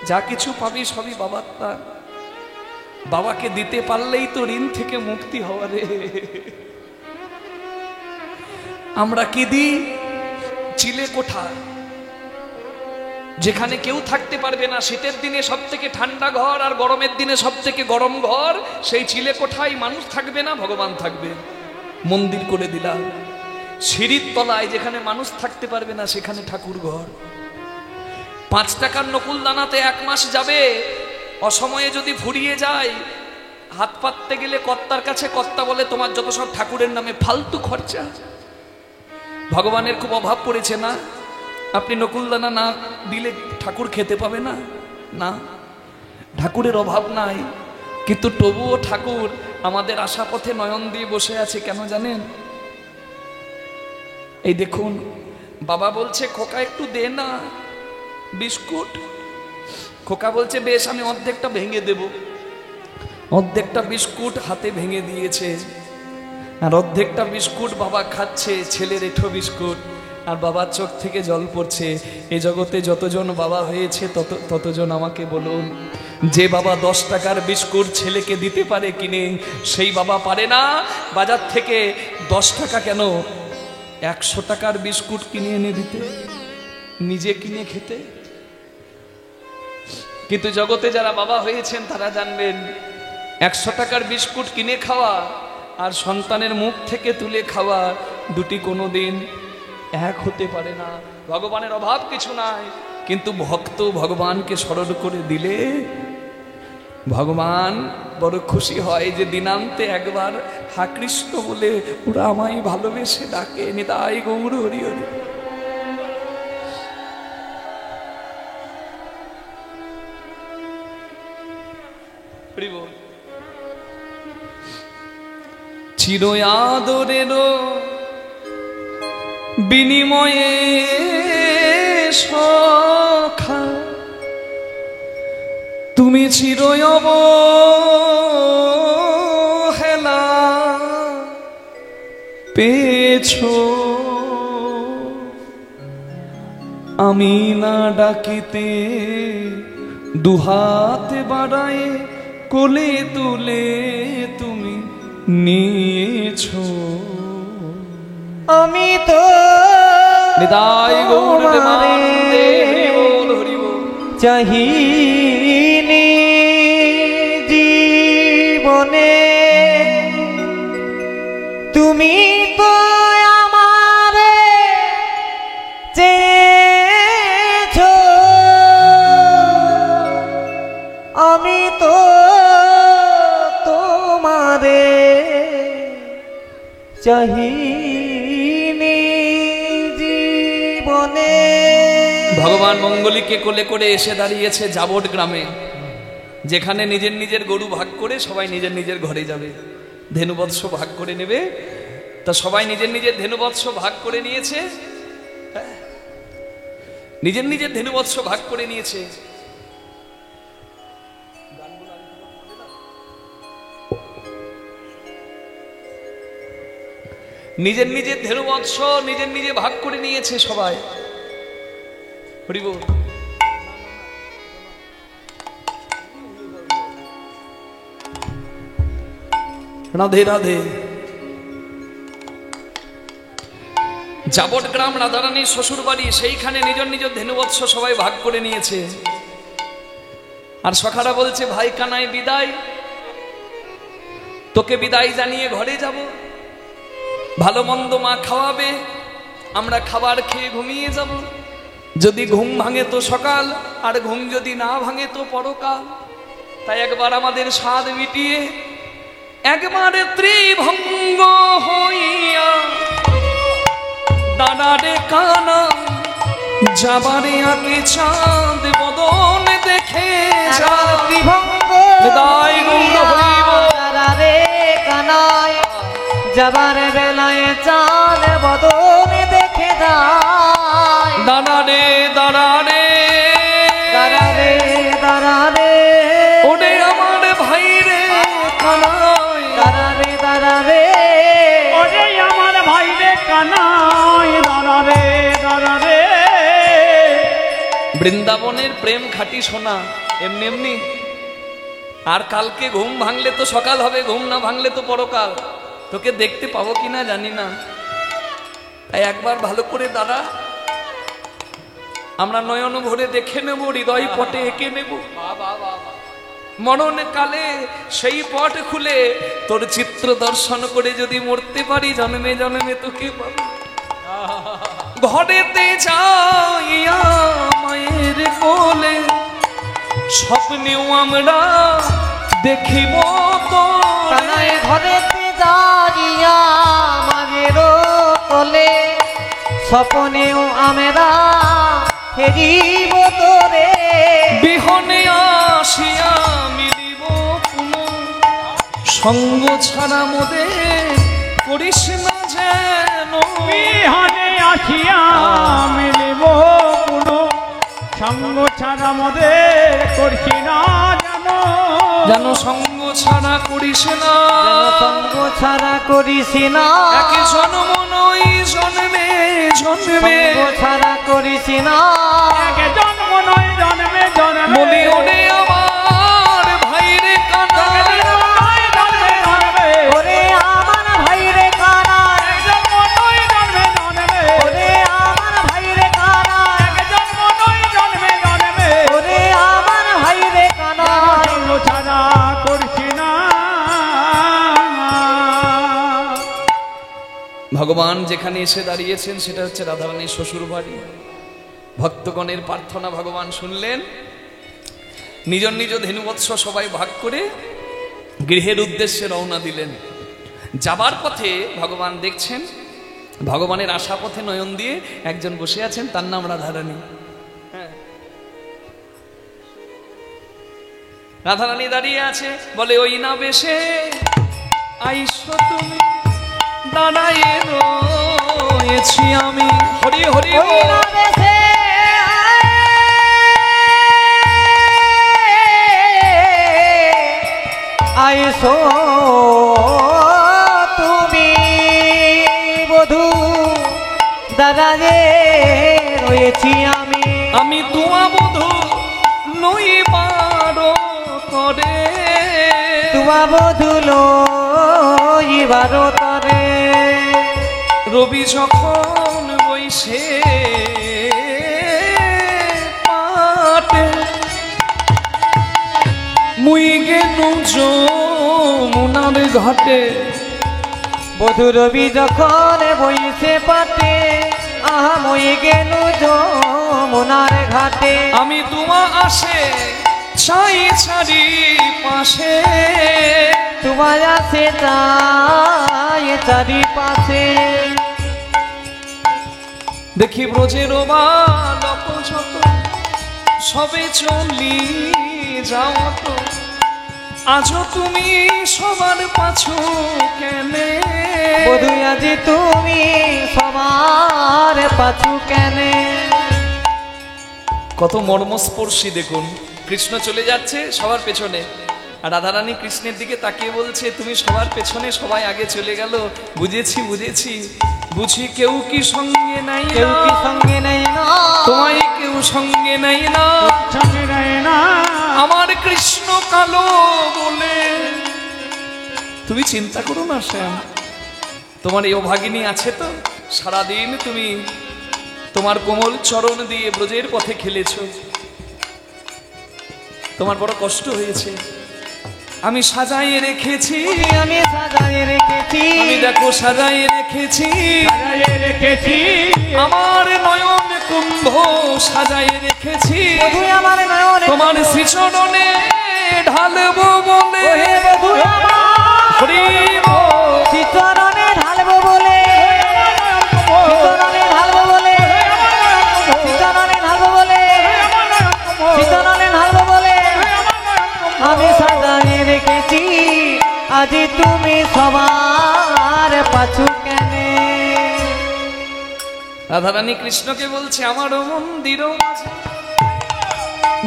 S1: যা কিছু পাবি সবই বাবার দান। বাবাকে দিতে পারলেই তো ঋণ থেকে মুক্তি হওয়া রে। আমরা কি দিই? চিলে কোঠা, যেখানে কেউ থাকতে পারবে না। শীতের দিনে সব থেকে ঠান্ডা ঘর আর গরমের দিনে সব থেকে গরম ঘর, সেই চিলে কোঠায় মানুষ থাকবে না, ভগবান থাকবে। মন্দির করে দিলাম। সিঁড়ির তলায় যেখানে মানুষ থাকতে পারবে না সেখানে ঠাকুর ঘর। 5 টাকার নকুল দানাতে 1 মাস যাবে, অসময়ে যদি ফুরিয়ে যায়, হাত পাততে গেলে কর্তার কাছে কর্তা বলে তোমার যত সব ঠাকুরের নামে ফালতু খরচা। ভগবানের খুব অভাব পড়েছে না? আপনি নকুলদানা না দিলে ঠাকুর খেতে পাবে না? না, ঠাকুরের অভাব নাই, কিন্তু তবুও ঠাকুর আমাদের আশা পথে নয়ন দিয়ে বসে আছে। কেন জানেন? এই দেখুন, বাবা বলছে খোকা একটু দে না বিস্কুট। খোকা বলছে বেশ, আমি অর্ধেকটা ভেঙে দেব। অর্ধেকটা বিস্কুট হাতে ভেঙে দিয়েছে, আর অর্ধেকটা বিস্কুট বাবা খাচ্ছে, ছেলের এঁঠো বিস্কুট। আর বাবার চোখ থেকে জল পড়ছে। এই জগতে যতজন বাবা হয়েছে ততজন আমাকে বলুন, যে বাবা 10 টাকার বিস্কুট ছেলেকে দিতে পারে কিনে, সেই বাবা পারে না বাজার থেকে 10 টাকা কেন 100 টাকার বিস্কুট কিনে এনে দিতে, নিজে কিনে খেতে। কিন্তু জগতে যারা বাবা হয়েছেন তারা জানবেন 100 টাকার বিস্কুট কিনে খাওয়া আর সন্তানের মুখ থেকে তুলে খাওয়া দুটি কোনোদিন এক হতে পারে না। ভগবানের অভাব কিছু নাই, কিন্তু ভক্ত ভগবানকে স্মরণ করে দিলে ভগবান বড় খুশি হয় যে দিনান্তে একবার হা কৃষ্ণ বলে ওরা আমায় ভালোবেসে ডাকে। নিতাই গৌর হরি হরি। চির আদরের বিনিময়ে সখা তুমি চির অবহেলা পেয়েছো। আমি না ডাকিতে দুহাত বাড়ায় কোলে তুলে তুমি নিয়েছো।
S2: আমি তো
S1: নিতাই গৌর প্রেমানন্দে হরি বল হরি বল।
S2: চাহিনি জীবনে তুমি তো আমারে চেয়েছো, আমি তো তোমারে চাহিনি জীবনে।
S1: ভগবান মঙ্গলীকে কোলে করে এসে দাঁড়িয়েছে জাবট গ্রামে, যেখানে নিজের নিজের গরু ভাগ করে সবাই নিজের নিজের ঘরে যাবে, ধেনুবৎস ভাগ করে নেবে। তা সবাই নিজের নিজের ধেনুবৎস ভাগ করে নিয়েছে, নিজের নিজের ধেনুবৎস ভাগ করে নিয়েছে। নিজের নিজের ধেনুবৎস নিজের নিজে ভাগ করে নিয়েছে সবাই। হরি বল। রাধে রাধে। জাবট গ্রাম রাধারানীর শ্বশুর বাড়ি, সেইখানে নিজের নিজের ধেনুবৎস সবাই ভাগ করে নিয়েছে। আর সখারা বলছে, ভাই কানাই বিদায়, তোকে বিদায় জানিয়ে ঘরে যাব, ভালো মন্দ মা খাওয়াবে, আমরা খাবার খেয়ে ঘুমিয়ে যাব। যদি ঘুম ভাঙে তো সকাল, আর ঘুম যদি না ভাঙে তো পরকাল। তাই একবার আমাদের স্বাদ মিটিয়ে একবারে ত্রিভঙ্গ হইয়া দাঁড়ারে কানা যাবারে আগে চাঁদ বদন দেখে যা।
S2: ত্রিভঙ্গ
S1: নিতাই গৌর হরি বল।
S2: দাঁড়ারে কানায় যাবার বেলায় চাঁদ বদন দেখে যায়।
S1: দাঁড়ারে দাঁড়ারে
S2: দাঁড়ারে দাঁড়ারে
S1: ওরে আমার ভাই রে কানাই।
S2: দাঁড়ারে দাঁড়ারে
S3: ওরে আমার ভাই রে কানাই, দাঁড়ারে দাঁড়ারে।
S1: বৃন্দাবনের প্রেম খাঁটি সোনা এমনি এমনি। আর কালকে ঘুম ভাঙলে তো সকাল হবে, ঘুম না ভাঙলে তো পরকাল। তোকে দেখতে পাবো কিনা জানি না, তাই একবার ভালো করে দাঁড়া, আমরা নয়ন ভরে দেখে নেব, হৃদয় পটে এঁকে নেব। মরণ কালে সেই পট খুলে তোর চিত্র দর্শন করে যদি মরতে পারি, জন্মে জন্মে তোকে পাবো। ঘরেতে যাইয়া মায়ের কোলে স্বপ্নেও আমরা দেখিব
S2: কানায় ঘরেতে যাইয়া মাগের কোলে স্বপ্নেও আমরা ফেরিব তোরে।
S1: বিহনে আসিয়া মিলিব পুনঃ, সঙ্গ ছাড়া মোদে করিস না যেন।
S3: বিহানে আসিয়া মিলিব পুনঃ, সঙ্গ ছাড়া মোদের করছি না জানো।
S1: যেন সঙ্গ ছাড়া করিস না,
S2: সঙ্গ ছাড়া করিস না।
S1: এক জন্ম নয় জন্মে জন্মে,
S2: সঙ্গ ছাড়া করিস না।
S3: এক জন্ম নয় জন্মে জন্মে।
S1: বলি ওরে আমার ভাই রে কানাই।
S3: জন্মে জন্মে।
S2: ওরে আমার ভাই রে কানাই।
S3: এক জন্ম নয় জন্মে
S1: ভগবান যেখানে এসে দাঁড়িয়েছেন সেটা হচ্ছে রাধারানীর শ্বশুর বাড়ি। ভক্তগণের প্রার্থনা ভগবান শুনলেন, নিজ নিজ ধেনুবৎস সবাই ভাগ করে গৃহের উদ্দেশ্যে রওনা দিলেন। যাবার পথে ভগবান দেখছেন, ভগবানের আশা পথে নয়ন দিয়ে একজন বসে আছেন, তার নাম রাধারানী। রাধারানী দাঁড়িয়ে আছে, বলে ওই না বেশে আইসো তুমি, দাঁড়ায়ে রয়েছি আমি। হরি হরি
S2: ওই না বেশে আইসো তুমি বধূ, দাঁড়ায়ে রয়েছি আমি।
S1: আমি তোমা বধূ নই পারো করে,
S2: তোমা বধূ লইবার তরে।
S1: রবি যখন বইসে পাটে, মুই গেনু যমুনার ঘাটে।
S2: বধূ রবি যখন বইছে পাটে, আহা মই গেলু যমুনার ঘাটে।
S1: আমি তোমা আসে চাই চারি পাশে,
S2: তোমার আছে তাই চারিপাশে।
S1: দেখি ব্রজের বালক যত সবে চলি যাও তো, আজও তুমি সবার পাছু কেনে।
S2: বধূ আজি তুমি সবার পাছু কেনে।
S1: কত মর্মস্পর্শী দেখুন, কৃষ্ণ চলে যাচ্ছে সবার পেছনে, আর রাধারানী কৃষ্ণের দিকে তাকিয়ে বলছে তুমি সবার পেছনে, সবাই আগে চলে গেল। বুঝেছি বুঝেছি, বুঝি কেউ কি সঙ্গে নাই,
S2: কেউ কি সঙ্গে নেই না,
S1: তোমায় কেউ সঙ্গে নাই না,
S3: সঙ্গে নেয় না।
S1: আমার কৃষ্ণ কালো বলে। তুমি চিন্তা করো না শ্যাম, তোমার এই অভাগিনী আছে তো, সারাদিন তুমি তোমার কোমল চরণ দিয়ে ব্রজের পথে খেলেছো, তোমার বড় কষ্ট হয়েছে। আমি সাজাইয়ে রেখেছি,
S2: আমি সাজায় রেখেছি,
S1: আমি দেখো সাজাইয়ে রেখেছি,
S3: সাজাইয়ে রেখেছি।
S1: আমার নয়ন কুম্ভ সাজাইয়ে রেখেছি,
S2: বধূ আমার নয়নে
S1: তোমার শ্রীচরণে ঢালবো বলে।
S2: ওহে বধূ আমার
S1: হরি বল।
S2: শ্রীচরণে ঢালবো বলে, শ্রীচরণে ঢালবো বলে, শ্রীচরণে ঢালবো বলে, শ্রীচরণে ঢালবো বলে আমি সাজায় রেখেছি। আজি তুমি সবার পাছু কেনে।
S1: রাধারানী কৃষ্ণকে বলছে আমার মন্দির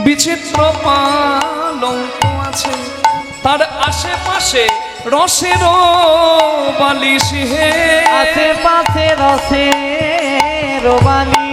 S1: বিচিত্র পালঙ্ক আছে, তার আশেপাশে রসের বালিশ হে,
S2: আশেপাশে রসের বালি।